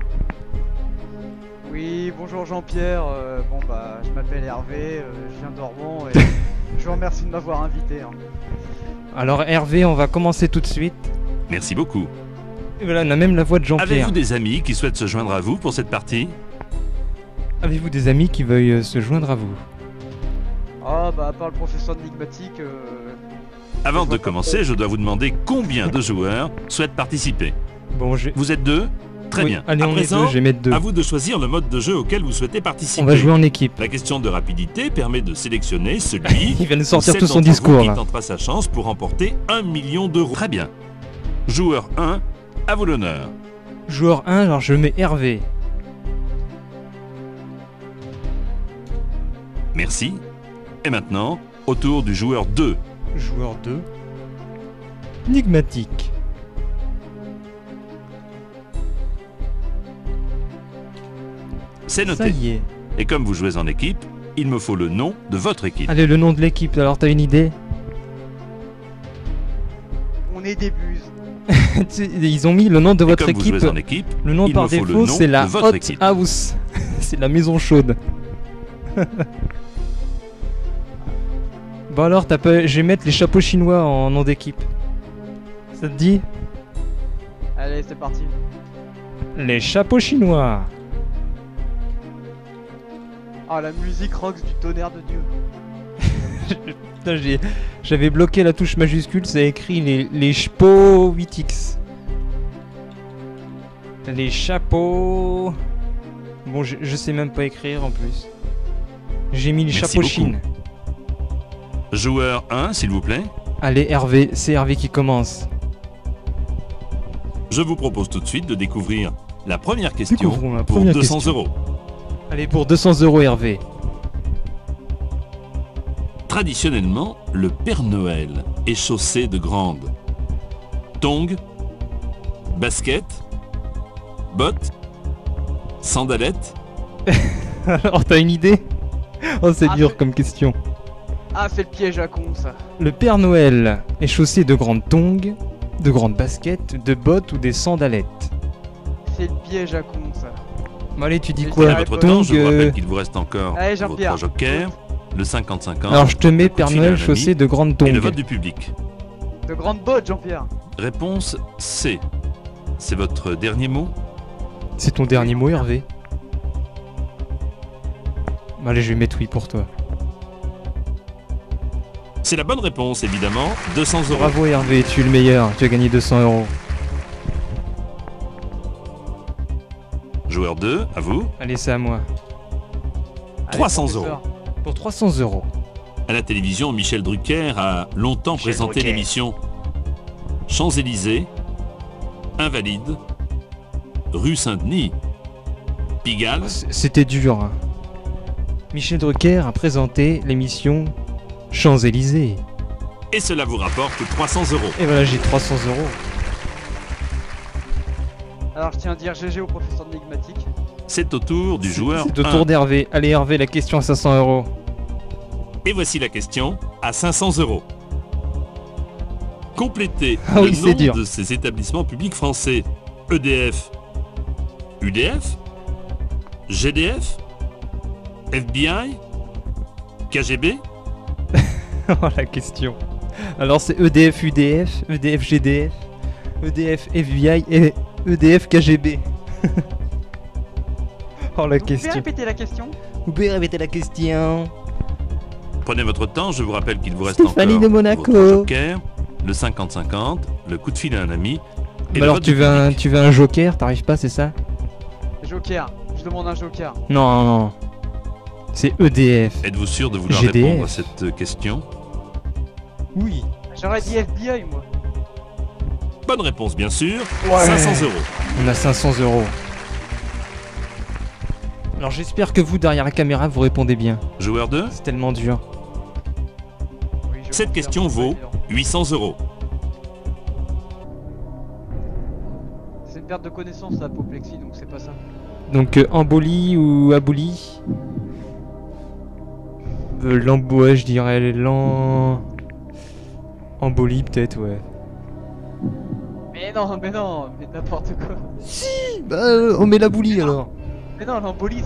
Oui, bonjour Jean-Pierre, bon bah je m'appelle Hervé, je viens d'Orban et je vous remercie de m'avoir invité. Hein. Alors Hervé, on va commencer tout de suite. Merci beaucoup. Et voilà, on a même la voix de Jean-Pierre. Avez-vous des amis qui souhaitent se joindre à vous pour cette partie? Avez-vous des amis qui veuillent se joindre à vous? Ah bah à part le professeur Enigmatique, Avant de commencer, je dois vous demander combien de joueurs souhaitent participer. Bon, Vous êtes deux? Très oui, bien. allez, À on est présent, deux, je vais mettre deux. à vous de choisir le mode de jeu auquel vous souhaitez participer. On va jouer en équipe. La question de rapidité permet de sélectionner celui Il vient de ou sortir celle tout son d'entre vous discours qui là. tentera sa chance pour remporter 1 million d'euros. Très bien. Joueur 1, à vous l'honneur. Joueur 1, alors je mets Hervé. Merci. Et maintenant, au tour du joueur 2. Joueur 2. Enigmatique. C'est Ça noté. y est. Et comme vous jouez en équipe, il me faut le nom de votre équipe. Allez, le nom de l'équipe, alors t'as une idée? on est des buses. Ils ont mis le nom de Et votre comme vous équipe. jouez en équipe, Le nom il par me faut le défaut, nom c'est la de votre Hot équipe. House. C'est la maison chaude. Bon alors, je vais mettre les chapeaux chinois en nom d'équipe. Ça te dit? Allez, c'est parti. Les chapeaux chinois. Ah, la musique rock du tonnerre de Dieu. Putain, j'avais bloqué la touche majuscule, ça a écrit les chapeaux 8X. Les chapeaux... Bon, je sais même pas écrire en plus. J'ai mis les Merci chapeaux beaucoup. chine. Joueur 1, s'il vous plaît. Allez, Hervé, c'est Hervé qui commence. Je vous propose tout de suite de découvrir la première question Découvrons la pour première 200 question. euros. Allez, pour 200 € Hervé. Traditionnellement, le Père Noël est chaussé de grandes tongs, baskets, bottes, sandalettes. Alors, t'as une idée? Oh, c'est Ah, dur c'est- comme question. Ah, c'est le piège à con, ça. Le Père Noël est chaussé de grandes tongs, de grandes baskets, de bottes ou des sandalettes. C'est le piège à con, ça. Bon, allez, tu dis Et quoi? À votre temps, je vous Tongs, rappelle qu'il vous reste encore Allez, votre Jean-Pierre. joker, le 50-50 Alors, je te mets Père fil à un Noël ami chaussé de grandes et le tongs. vote du public. De grandes bottes, Jean-Pierre. Réponse C. C'est votre dernier mot? C'est ton dernier mot, Hervé? Bon, allez, je vais mettre oui pour toi. C'est la bonne réponse, évidemment. 200 euros. Bravo, Hervé, tu es le meilleur. Tu as gagné 200 €. Joueur 2, à vous. Allez, c'est à moi. Allez, 300 professeur. Pour 300 €. À la télévision, Michel Drucker a longtemps Michel présenté Drucker. l'émission Champs-Élysées, Invalides, Rue Saint-Denis, Pigalle. C'était dur. Hein. Michel Drucker a présenté l'émission Champs-Élysées. Et cela vous rapporte 300 €. Et voilà, j'ai 300 €. Alors je tiens à dire GG au professeur d'énigmatique. C'est au tour du joueur C'est au 1. tour d'Hervé. Allez Hervé, la question à 500 €. Et voici la question à 500 €. Complétez Ah le oui, c'est nom dur. de ces établissements publics français. EDF, UDF, GDF, FBI, KGB. Oh la question. Alors c'est EDF UDF, EDF GDF, EDF FBI et EDF KGB. Oh la Vous pouvez question. répéter la question? Vous pouvez répéter la question. Prenez votre temps, je vous rappelle qu'il vous reste Stéphanie encore de Monaco. votre joker, le 50-50, le coup de fil à un ami. Et le Alors vote tu du veux, public. tu veux un joker, t'arrives pas, c'est ça? Joker. Je demande un joker. Non, non. C'est EDF. Êtes-vous sûr de vouloir GDF. répondre à cette question? Oui. J'aurais dit FBI moi. Bonne réponse, bien sûr. 500 €. On a 500 €. Alors j'espère que vous, derrière la caméra, vous répondez bien. Joueur 2, C'est tellement dur. Oui, je cette confirme, question c'est pas vaut évident. 800 €. C'est une perte de connaissance l'apoplexie donc c'est pas ça. Donc embolie ou abolie? Ouais, je dirais embolie peut-être, ouais. Mais non, mais n'importe quoi. Bah, on met l'abolie alors. Mais non, l'embolie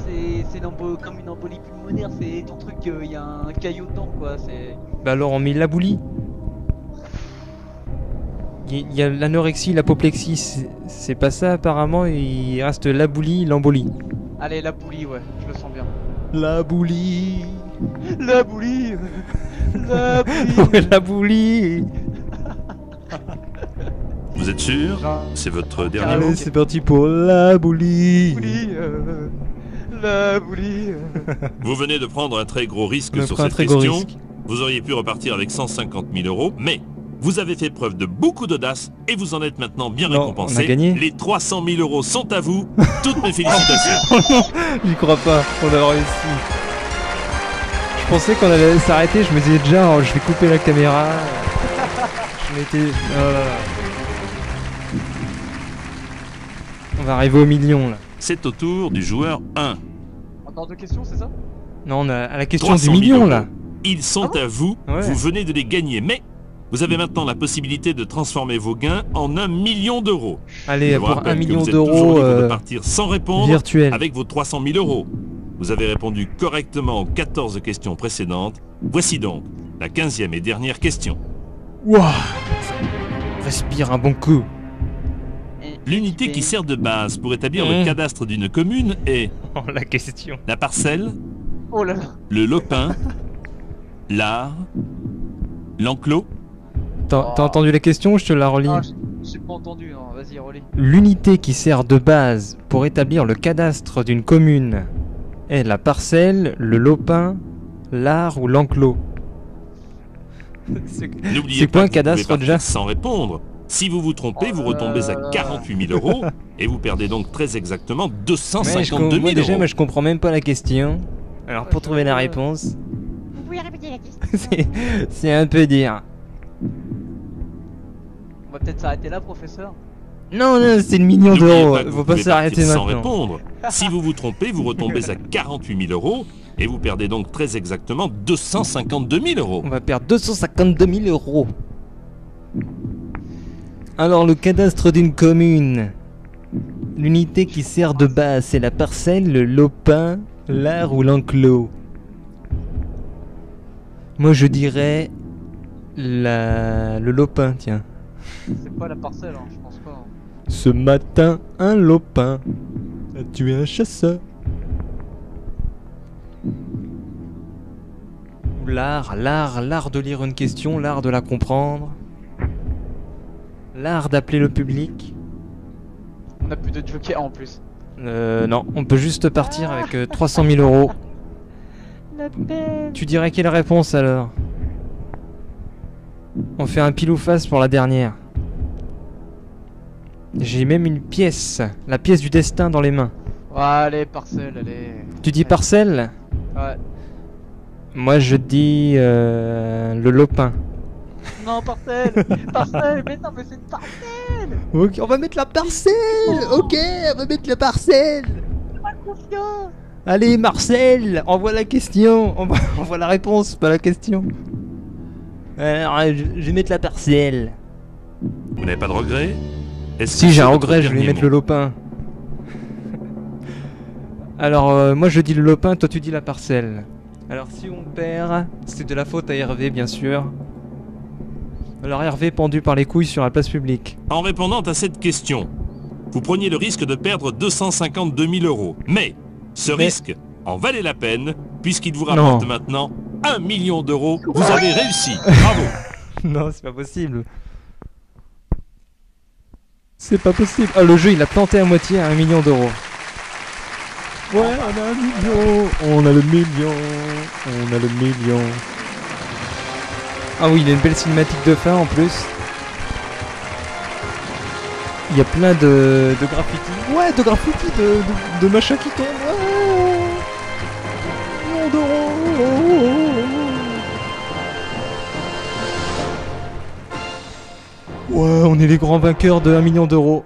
c'est comme une embolie pulmonaire, c'est ton truc, il y a un caillot dedans quoi, c'est... Bah alors on met l'abolie. Il y a l'anorexie, l'apoplexie, c'est pas ça apparemment, il reste l'abolie, l'embolie. Allez, la boulie, ouais, je le sens bien. L'abolie. La boulie. La boulie. Ouais, l'abolie. Vous êtes sûr? C'est votre dernier Allez, mot? c'est parti pour l'abolie. La boulie. Vous venez de prendre un très gros risque On a sur pris un cette très gros question. risque. Vous auriez pu repartir avec 150 000 €, mais vous avez fait preuve de beaucoup d'audace et vous en êtes maintenant bien Non, récompensé. on a gagné. Les 300 000 € sont à vous. Toutes mes félicitations. J'y crois pas, on a réussi. Je pensais qu'on allait s'arrêter, je me disais déjà, oh, je vais couper la caméra. Je m'étais... oh là là. On va arriver au million là. C'est au tour du joueur 1. Encore deux questions, c'est ça? Non, on a à la question 300 du 000 million €. là. Ils sont à vous. Ouais. Vous venez de les gagner, mais vous avez maintenant la possibilité de transformer vos gains en 1 million d'euros. Allez, Je vous pour rappelle 1 que million vous êtes toujours d'euros libre de partir sans répondre virtuel. avec vos 300 000 €. Vous avez répondu correctement aux 14 questions précédentes. Voici donc la 15e et dernière question. Wouah. Respire un bon coup. L'unité qui sert de base pour établir le cadastre d'une commune est Oh, la question. la parcelle, Oh là là. le lopin, l'art, l'enclos. T'as entendu la question ou je te la relis? Ah, j'ai pas entendu, non, vas-y, relis. L'unité qui sert de base pour établir le cadastre d'une commune est la parcelle, le lopin, l'art ou l'enclos. N'oubliez C'est pas quoi un que vous cadastre, pouvez partir déjà sans répondre. Si vous vous trompez, vous retombez à 48 000 € et vous perdez donc très exactement Ouais, 252 000 moi, déjà, moi €. je comprends même pas la question. Alors pour trouver la Ouais. réponse, Vous pouvez répéter la question? c'est un peu dire. On va peut-être s'arrêter là, professeur. Non, non, c'est le million N'oubliez d'euros. pas que vous Faut pas pouvez s'arrêter partir sans maintenant. répondre. Si vous vous trompez, vous retombez à 48 000 € et vous perdez donc très exactement 252 000 €. On va perdre 252 000 €. Alors le cadastre d'une commune. L'unité qui sert de base, c'est la parcelle, le lopin, l'art ou l'enclos. Moi je dirais le lopin, tiens. C'est pas la parcelle, hein, je pense pas. hein. Ce matin, un lopin a tué un chasseur. L'art de lire une question, l'art de la comprendre. L'art d'appeler le public. On a plus de joker en plus. Non, on peut juste partir avec 300 000 €. la peine. Tu dirais quelle réponse alors? On fait un pile ou face pour la dernière. J'ai même une pièce, la pièce du destin dans les mains. Ouais, allez, parcelle, allez. Tu dis parcelle? Ouais. Moi je dis le lopin. Non, parcelle. Parcelle, mais non, mais c'est une parcelle. Ok, on va mettre la parcelle. Ok, on va mettre la parcelle. Pas confiance. Allez Marcel, envoie la question. Envoie la réponse, pas la question. Alors, je vais mettre la parcelle. Vous n'avez pas de regret? Est-ce Si que j'ai c'est un votre regret, je vais dernier mettre mot? le lopin. Alors, moi je dis le lopin, toi tu dis la parcelle. Alors si on perd, c'est de la faute à Hervé bien sûr. Alors Hervé pendu par les couilles sur la place publique. En répondant à cette question, vous preniez le risque de perdre 252 000 euros. Mais ce risque en valait la peine, puisqu'il vous rapporte Non. maintenant 1 million d'euros. Vous avez réussi. Bravo. Non, c'est pas possible. C'est pas possible. Ah, le jeu il a planté à moitié à 1 million d'euros. Ouais, on a 1 million. On a le million. On a le million. Ah oui, il y a une belle cinématique de fin en plus. Il y a plein de graffitis. Ouais, de graffitis, de machins qui tombent. Ouais. Million d'euros. Ouais, on est les grands vainqueurs de 1 million d'euros.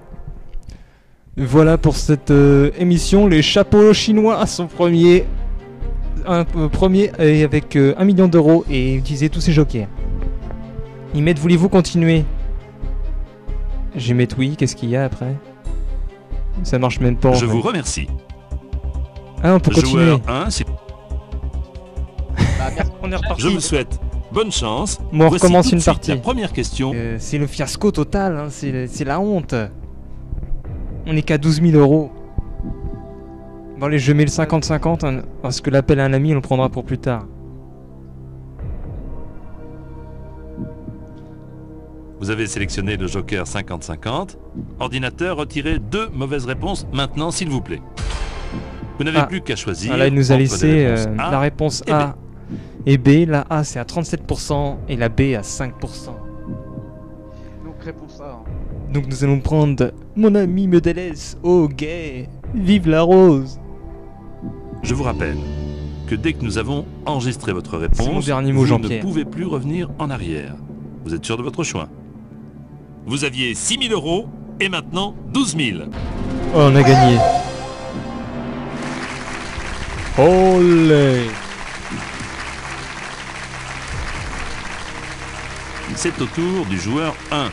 Voilà pour cette émission. Les chapeaux chinois sont premiers. Premier et avec 1 million d'euros et utiliser tous ces jokers. Ils mettent voulez-vous continuer? Je vais mettre oui, qu'est-ce qu'il y a après? Ça marche même pas. en Je fait. vous remercie. Ah, on peut continuer. Joueur 1, c'est... Bah, merci. On est reparti. Je vous souhaite bonne chance. Bon, on Voici recommence tout de une suite partie. La première question. C'est le fiasco total, hein, c'est la honte. On est qu'à 12 000 euros. Bon allez, je mets le 50-50, hein, parce que l'appel à un ami, on le prendra pour plus tard. Vous avez sélectionné le joker 50-50. Ordinateur, retirez 2 mauvaises réponses maintenant, s'il vous plaît. Vous n'avez Ah. plus qu'à choisir. Ah, là, il nous a entre laissé les réponses A la réponse et B. A et B. La A, c'est à 37% et la B à 5%. Donc, réponse A. Hein. Donc nous allons prendre mon ami me délaisse, oh gay, vive la rose. Je vous rappelle que dès que nous avons enregistré votre réponse, C'est mon dernier mot, vous Jean-Pierre. ne pouvez plus revenir en arrière. Vous êtes sûr de votre choix? Vous aviez 6 000 euros et maintenant 12 000. Oh, on a gagné. Olé. C'est au tour du joueur 1.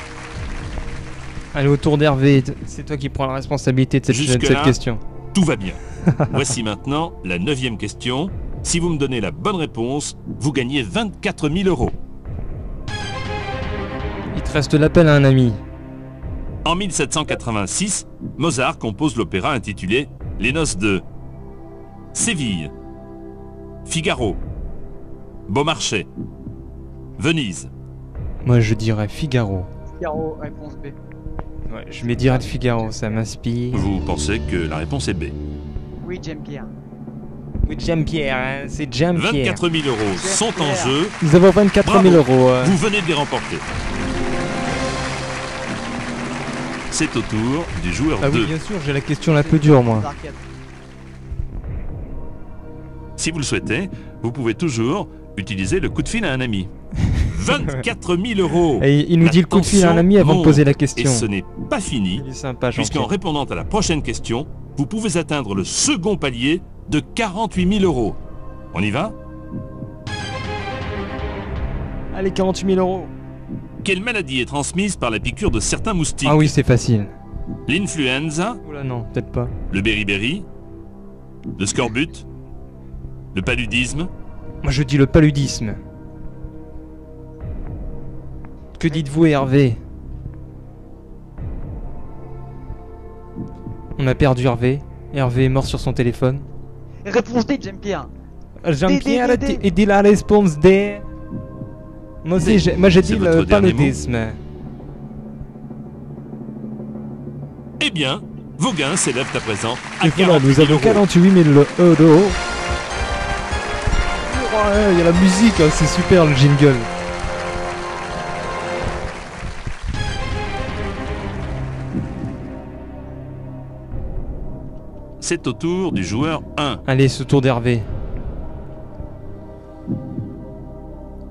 Allez, au tour d'Hervé, c'est toi qui prends la responsabilité de Jusque-là. cette question. Tout va bien. Voici maintenant la 9e question. Si vous me donnez la bonne réponse, vous gagnez 24 000 euros. Il te reste l'appel à un ami. En 1786, Mozart compose l'opéra intitulé Les Noces de Séville, Figaro, Beaumarchais, Venise. Moi je dirais Figaro. Figaro, réponse B. Ouais, je mets direct Figaro, ça m'inspire. Vous pensez que la réponse est B. Oui, Jean-Pierre. Oui, Jean-Pierre, hein, c'est Jean-Pierre. 24 000 euros sont en jeu. Nous avons 24 000 euros. Vous venez de les remporter. C'est au tour du joueur Ah 2. oui, bien sûr, j'ai la question la plus dure, moi. Arcade. Si vous le souhaitez, vous pouvez toujours utiliser le coup de fil à un ami. 24 000 euros. Et il nous dit le coup de fil à un ami avant de poser la question. Et ce n'est pas fini, Il est sympa, puisqu'en Jean-Pierre. répondant à la prochaine question, vous pouvez atteindre le second palier de 48 000 euros. On y va? Allez, 48 000 euros. Quelle maladie est transmise par la piqûre de certains moustiques? Ah oui, c'est facile. L'influenza, Oula, non, peut-être pas. le beriberi, le scorbut, le paludisme. Moi, je dis le paludisme. Que dites-vous, Hervé? On a perdu Hervé. Hervé est mort sur son téléphone. Réponse D, Jean-Pierre. Jean-Pierre D. a dit la réponse D. Moi aussi, moi j'ai dit C'est le votre dernier paludisme. Eh bien, vos gains s'élèvent à présent à Et voilà, 48 nous 000 avons euros. 48 000 euros. Ouais, il y a la musique, hein, c'est super le jingle. C'est au tour du joueur 1. Allez, ce tour d'Hervé.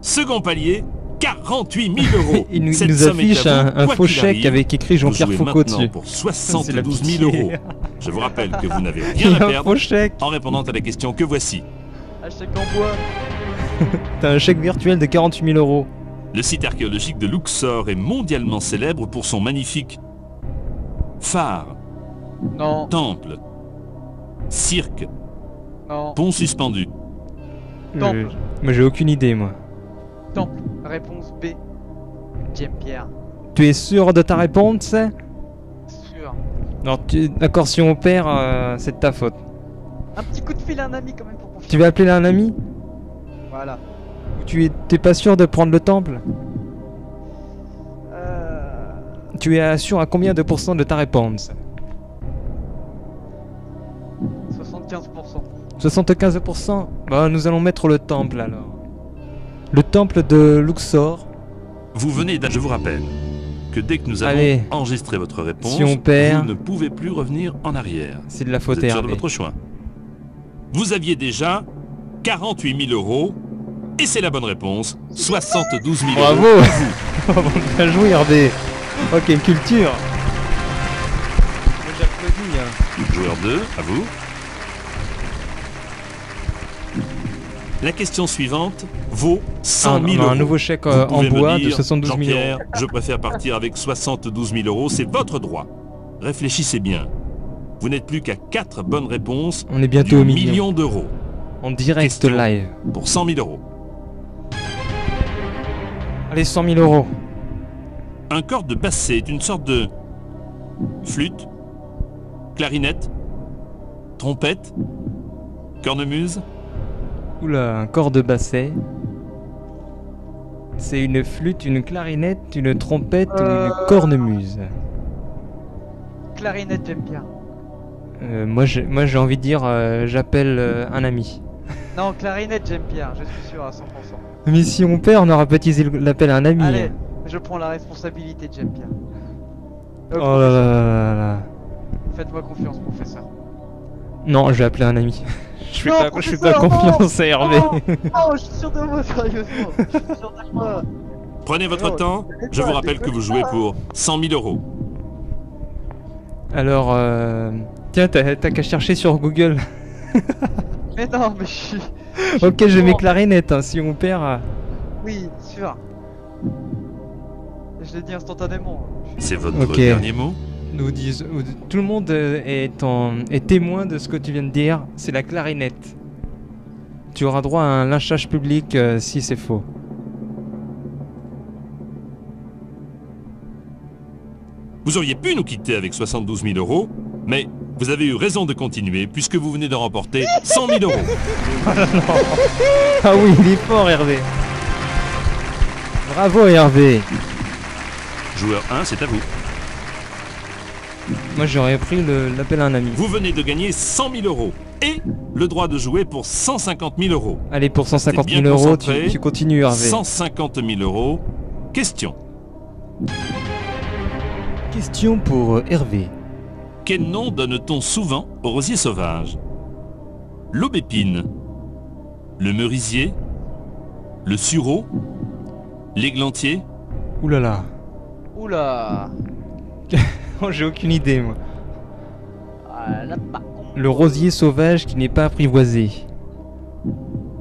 Second palier, 48 000 euros. Il nous, Cette nous somme est affiche à vous, un quoi faux qu'il chèque arrive. avec écrit Vous Jean-Pierre jouez Foucault maintenant dessus. pour C'est la 72 pitié. 000 euros. Je vous rappelle que vous n'avez Il y rien a à un perdre faux chèque. en répondant à la question que voici. Hashtag en bois. T'as un chèque virtuel de 48 000 euros. Le site archéologique de Luxor est mondialement célèbre pour son magnifique phare, Non, temple, cirque, non. pont suspendu. Temple. Moi j'ai aucune idée moi. Temple. Réponse B. J'aime Pierre. Tu es sûr de ta réponse? Sûr. Non, d'accord, si on perd, c'est de ta faute. Un petit coup de fil à un ami quand même pour Tu confirmer. vas appeler là un ami? Voilà. Ou t'es pas sûr de prendre le temple? Tu es sûr à combien de pourcents de ta réponse? 75%. 75%? Bah nous allons mettre le temple alors. Le temple de Luxor. Vous venez je vous rappelle que dès que nous avons Allez. enregistré votre réponse, Si on perd- vous ne pouvez plus revenir en arrière. C'est de la Vous faute êtes sûr de Hervé. votre choix. Vous aviez déjà 48 000 euros et c'est la bonne réponse. 72 000 Bravo. euros. Bravo, bien joué Hervé. Oh quelle culture. Moi j'applaudis hein. Joueur 2, à vous. La question suivante vaut 100 000 on a euros. un nouveau chèque Vous en pouvez me bois de dire, 72 000 Jean-Pierre, euros. je préfère partir avec 72 000 euros, c'est votre droit. Réfléchissez bien. Vous n'êtes plus qu'à 4 bonnes réponses On est bientôt du au million. million d'euros En direct Question. live. pour 100 000 euros. Allez 100 000 euros. Un corps de basset est une sorte de flûte, clarinette, trompette, cornemuse. Oula, un corps de basset. C'est une flûte, une clarinette, une trompette ou une cornemuse. Clarinette, j'aime bien. Moi j'ai envie de dire j'appelle un ami. Non, clarinette, j'aime bien. Je suis sûr à 100%. Mais si on perd, on aura baptisé l'appel à un ami. Allez, je prends la responsabilité de j'aime bien. Oh là là là là. Faites-moi confiance, professeur. Non, je vais appeler un ami. Je fais Non, pas professeur, confiance à Hervé. Oh, je suis sûr de moi, sérieusement. Je suis sûr de moi. Prenez votre Non, temps. Je vous rappelle que vous jouez pour 100 000 euros. Alors, tiens, t'as qu'à chercher sur Google. Mais non, mais je suis. Ok, je mets con. clarinette, hein, si on perd. Oui, sûr. Je l'ai dit instantanément. C'est votre Ok. dernier mot. Nous disent, tout le monde est témoin de ce que tu viens de dire, c'est la clarinette. Tu auras droit à un lynchage public si c'est faux. Vous auriez pu nous quitter avec 72 000 euros, mais vous avez eu raison de continuer puisque vous venez de remporter 100 000 euros. Ah oui, il est fort Hervé. Bravo Hervé. Joueur 1, c'est à vous. Moi j'aurais pris l'appel à un ami. Vous venez de gagner 100 000 euros et le droit de jouer pour 150 000 euros. Allez, pour 150 bien 000 euros, concentré. tu continues Hervé. 150 000 euros. Question. Question pour Hervé. Quel nom donne-t-on souvent au rosier sauvage? L'aubépine, le merisier, le sureau, l'églantier. Ouh là là. Oula. Oh, j'ai aucune idée moi. Ah, là, par contre. Le rosier sauvage qui n'est pas apprivoisé.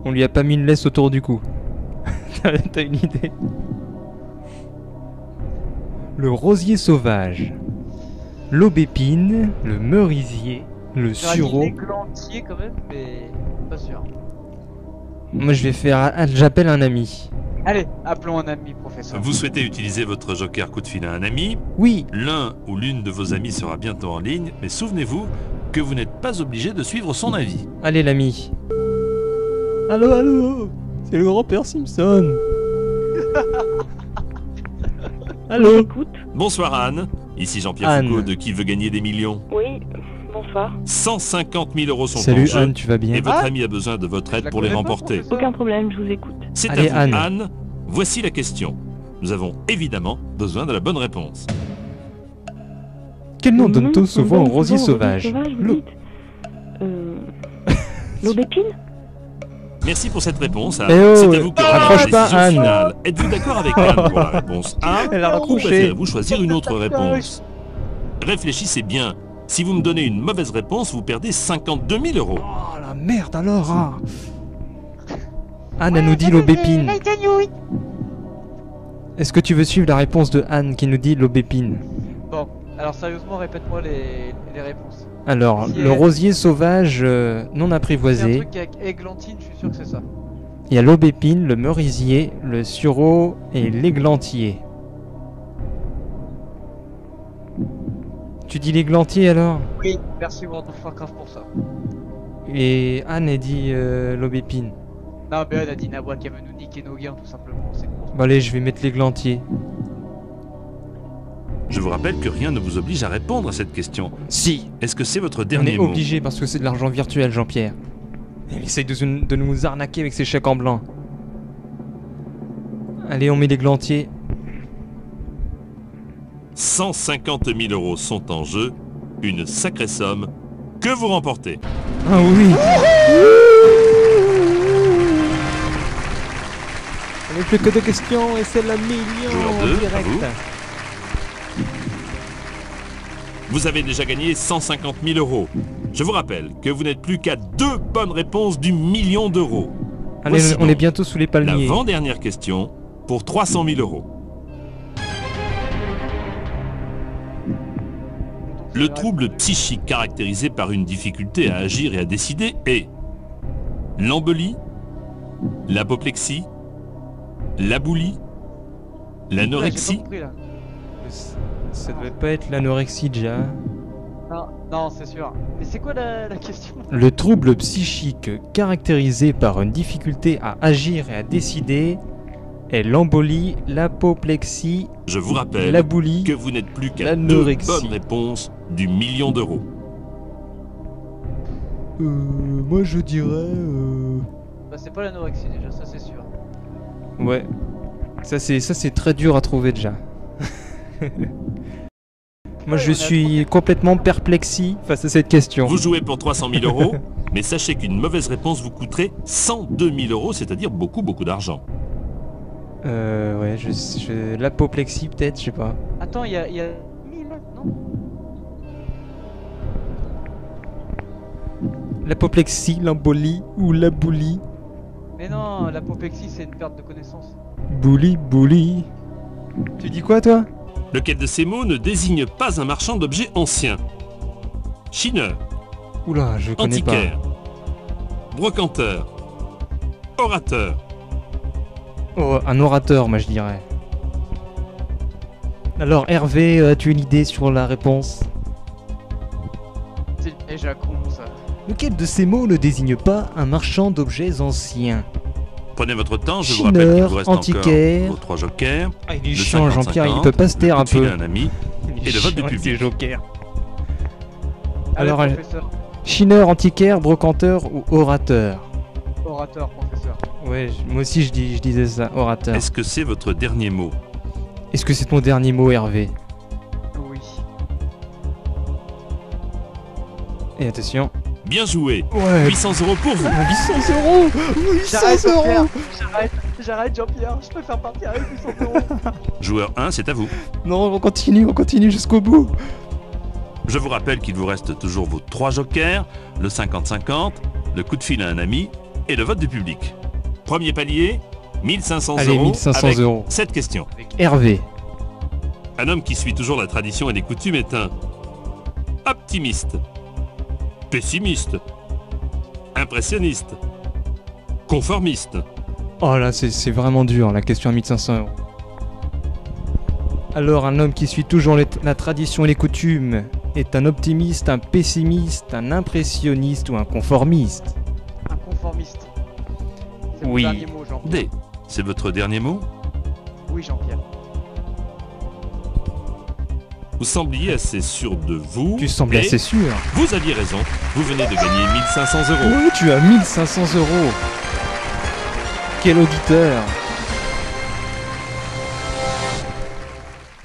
On lui a pas mis une laisse autour du cou. T'as une idée? Le rosier sauvage, l'aubépine, le merisier, le J'aurais dit sureau. l'églantier quand même, mais pas sûr. Moi je vais faire j'appelle un ami. Allez, appelons un ami, professeur. Vous souhaitez utiliser votre joker coup de fil à un ami. Oui, L'un ou l'une de vos amis sera bientôt en ligne, mais souvenez-vous que vous n'êtes pas obligé de suivre son avis. allez l'ami. Allô, allô, c'est le grand-père Simpson. Allô. Écoute. Bonsoir Anne, ici Jean-Pierre Anne. Foucault de Qui veut gagner des millions. Oui. Bonsoir. 150 000 euros sont en Salut jeu Anne, tu vas bien? et votre Ah ami a besoin de votre Je aide la pour les connais pas, remporter. professeur. Aucun problème, je vous écoute. C'est Allez, à vous, Anne. Voici la question. Nous avons évidemment besoin de la bonne réponse. Quel nom donne-t-on On souvent au donne rosier souvent au sauvage? vous Le- dites L'aubépine? Merci pour cette réponse. Anne. Eh oh, C'est à vous que raccroche revient la pas, décision Anne. finale. Êtes-vous d'accord avec Anne pour la réponse A Elle a ou raccroché. préférez-vous choisir une autre réponse? Réfléchissez bien. Si vous me donnez une mauvaise réponse, vous perdez 52 000 euros. Oh la merde alors hein. Anne, elle nous dit l'aubépine. Est-ce que tu veux suivre la réponse de Anne qui nous dit l'aubépine? Bon, alors sérieusement, répète-moi les réponses. Alors, Si le elle- rosier sauvage non C'est un apprivoisé. truc avec églantine, je suis sûr que c'est ça. Il y a l'aubépine, le merisier, le sureau et l'églantier. Tu dis l'églantier alors? Oui. Merci World of Warcraft pour ça. Et Anne, elle dit l'aubépine. Non, mais elle a dit Nawa Kamenuni Kenogan tout simplement, c'est con. Bon allez, je vais mettre l'églantier. Je vous rappelle que rien ne vous oblige à répondre à cette question. Si, Est-ce que c'est votre on dernier est mot? obligé parce que c'est de l'argent virtuel, Jean-Pierre. Il essaye de nous arnaquer avec ses chèques en blanc. Allez, on met l'églantier. 150 000 euros sont en jeu. Une sacrée somme que vous remportez. Ah oui. On n'a plus que deux questions et c'est la million Joueur en deux, à direct. vous. Vous avez déjà gagné 150 000 euros. Je vous rappelle que vous n'êtes plus qu'à 2 bonnes réponses du million d'euros. Allez, Voici on est donc bientôt sous les palmiers. L'avant-dernière question pour 300 000 euros. Le trouble psychique caractérisé par une difficulté à agir et à décider est l'embolie, l'apoplexie, la boulie, l'anorexie. J'ai pas compris là. Ça devait pas être l'anorexie déjà. Non, non, c'est sûr. Mais c'est quoi la question? Le trouble psychique caractérisé par une difficulté à agir et à décider est l'embolie, l'apoplexie, Je vous rappelle la boulie. que vous n'êtes plus qu'à 2 l'anorexie. bonnes réponses du million d'euros. Moi je dirais. Bah, c'est pas l'anorexie déjà, ça c'est sûr. Ouais. Ça c'est très dur à trouver déjà. Moi je on a suis complètement perplexi face à cette question. Vous jouez pour 300 000 euros, mais sachez qu'une mauvaise réponse vous coûterait 102 000 euros, c'est-à-dire beaucoup, beaucoup d'argent. Ouais, l'apoplexie peut-être, je sais pas. Attends, il y a 1000 non? L'apoplexie, l'embolie ou la boulie. Mais non, l'apoplexie c'est une perte de connaissance. Bouli. Tu dis quoi toi? Lequel de ces mots ne désigne pas un marchand d'objets anciens? Chineur, Oula, je connais pas. antiquaire, brocanteur, orateur. Oh, un orateur, moi je dirais. Alors Hervé, as-tu une idée sur la réponse? C'est déjà con ça. Lequel de ces mots ne désigne pas un marchand d'objets anciens? Prenez votre temps, je vous Chineur, rappelle qu'il vous reste antiquaire. encore vos 3 jokers. Ah, il est le chiant 50-50, Jean-Pierre, il peut pas se taire le un coup de fil peu. à un ami. Et le vote du public. Joker. Alors, Alors, professeur, Chineur, antiquaire, brocanteur ou orateur? orateur, professeur. Ouais, moi aussi je disais ça, orateur. Est-ce que c'est votre dernier mot? Est-ce que c'est ton dernier mot Hervé? Oui. Et attention. Bien joué. Ouais. 800 euros pour vous. 800 euros. 800 J'arrête, Jean-Pierre. euros. J'arrête, Jean-Pierre. Je préfère partir avec 800 euros. Joueur 1, c'est à vous. Non, on continue jusqu'au bout. Je vous rappelle qu'il vous reste toujours vos 3 jokers, le 50-50, le coup de fil à un ami et le vote du public. Premier palier, 1500 Allez, euros 1500 avec euros. cette question. Hervé. Un homme qui suit toujours la tradition et les coutumes est un optimiste, pessimiste, impressionniste, conformiste. Oh là, c'est vraiment dur, la question à 1500 euros. Alors, un homme qui suit toujours la tradition et les coutumes est un optimiste, un pessimiste, un impressionniste ou un conformiste? Un conformiste. C'est Oui. mon dernier mot, Jean-Pierre. D, c'est votre dernier mot? Oui, Jean-Pierre. Vous sembliez assez sûr de vous. Tu sembles et assez sûr. Vous aviez raison. Vous venez de gagner 1500 €. Oui, tu as 1500 €. Quel auditeur.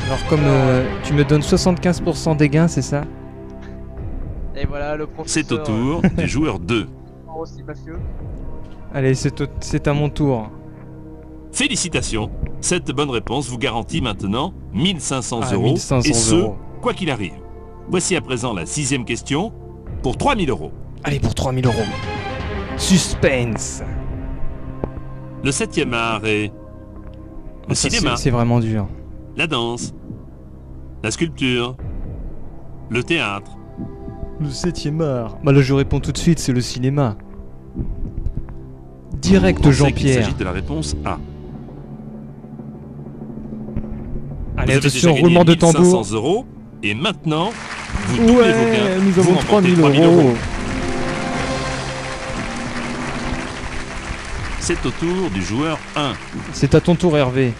Alors comme tu me donnes 75% des gains, c'est ça? Et voilà, le professeur. C'est au tour du joueur 2. Aussi mafieux. Allez, c'est à mon tour. Félicitations. Cette bonne réponse vous garantit maintenant 1500 Ah, €. 1500 Et ce, €. quoi qu'il arrive. Voici à présent la 6e question pour 3000 €. Allez, pour 3000 €. Suspense. Le 7e art est le Ça, cinéma, c'est vraiment dur. la danse, la sculpture, le théâtre. Le 7e art. Bah là, je réponds tout de suite, c'est le cinéma. Direct, Vous pensez qu'il Jean-Pierre. s'agit de la réponse A. Allez, Vous avez déjà attention, gagné roulement de 1500 tambour. € et maintenant, vous doublez vos Ouais, gains. nous Vous avons remportez 3000 3000 €. €. C'est au tour du joueur 1. C'est à ton tour, Hervé.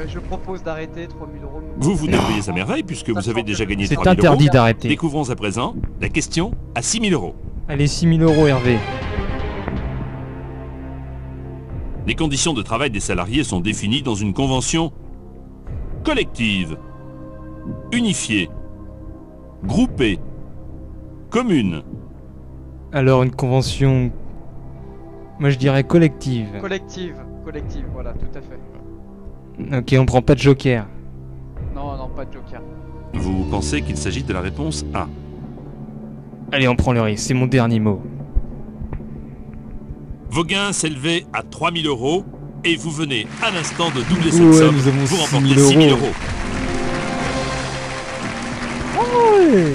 Je propose d'arrêter 3000 €. Vous vous débrouillez à merveille puisque vous avez déjà gagné C'est 3000 €. interdit d'arrêter. Découvrons à présent la question à 6000 €. Allez, 6000 €, Hervé. Les conditions de travail des salariés sont définies dans une convention collective, unifiée, groupée, commune. Alors, une convention... Moi, je dirais collective. Collective, voilà, tout à fait. Ok, on prend pas de joker. Non, non, pas de joker. Vous pensez qu'il s'agit de la réponse A. Allez, on prend le risque, c'est mon dernier mot. Vos gains s'élevaient à 3000 € et vous venez à l'instant de doubler cette Ouais, somme. nous avons Vous 6 remportez 000 6 000 €. €. Ouais.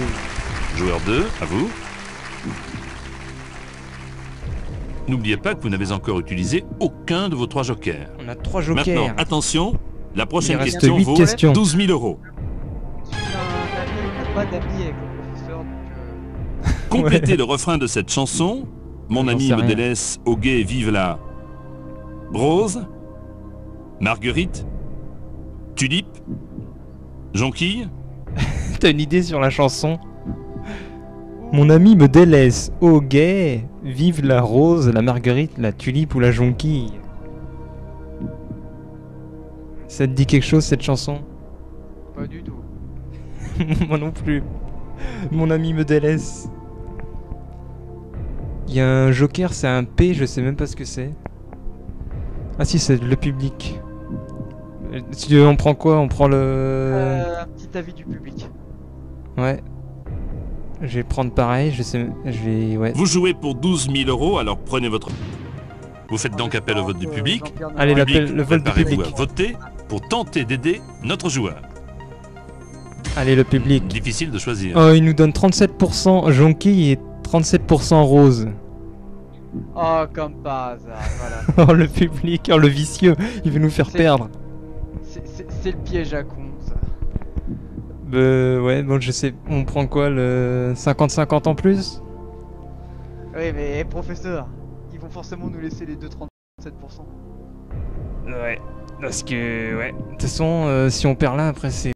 Joueur 2, à vous. N'oubliez pas que vous n'avez encore utilisé aucun de vos 3 jokers. On a 3 jokers. Maintenant, attention, la prochaine Il reste question 8 vaut questions. 12 000 €. Je suis un ami, pas d'amis avec le professeur, donc Complétez Ouais. le refrain de cette chanson. Mon J'en ami sais me rien. délaisse, au guet vive la rose, marguerite, tulipe, jonquille. T'as une idée sur la chanson? Mon ami me délaisse. Au gay, vive la rose, la marguerite, la tulipe ou la jonquille. Ça te dit quelque chose cette chanson? pas du tout. Moi non plus. Mon ami me délaisse. Il y a un joker, c'est un P, je sais même pas ce que c'est. Ah si, c'est le public. On prend quoi? On prend le... Un petit avis du public. Ouais. Je vais prendre pareil, je sais... Je vais... Ouais. Vous jouez pour 12 000 €, alors prenez votre... Vous faites donc appel au vote du public. Allez, Public, le vote du préparez-vous public. à voter pour tenter d'aider notre joueur. Allez, le public. Difficile de choisir. Oh, il nous donne 37% jonquille et 37% rose. Oh, comme par hasard, voilà. Oh, le public, oh, le vicieux, il veut nous faire C'est- perdre. C'est le piège à con, ça. Ouais, bon, je sais, on prend quoi, le 50-50 en plus? Oui, mais professeur, ils vont forcément nous laisser les 2,37%. Ouais, parce que, ouais, de toute façon, si on perd là, après, c'est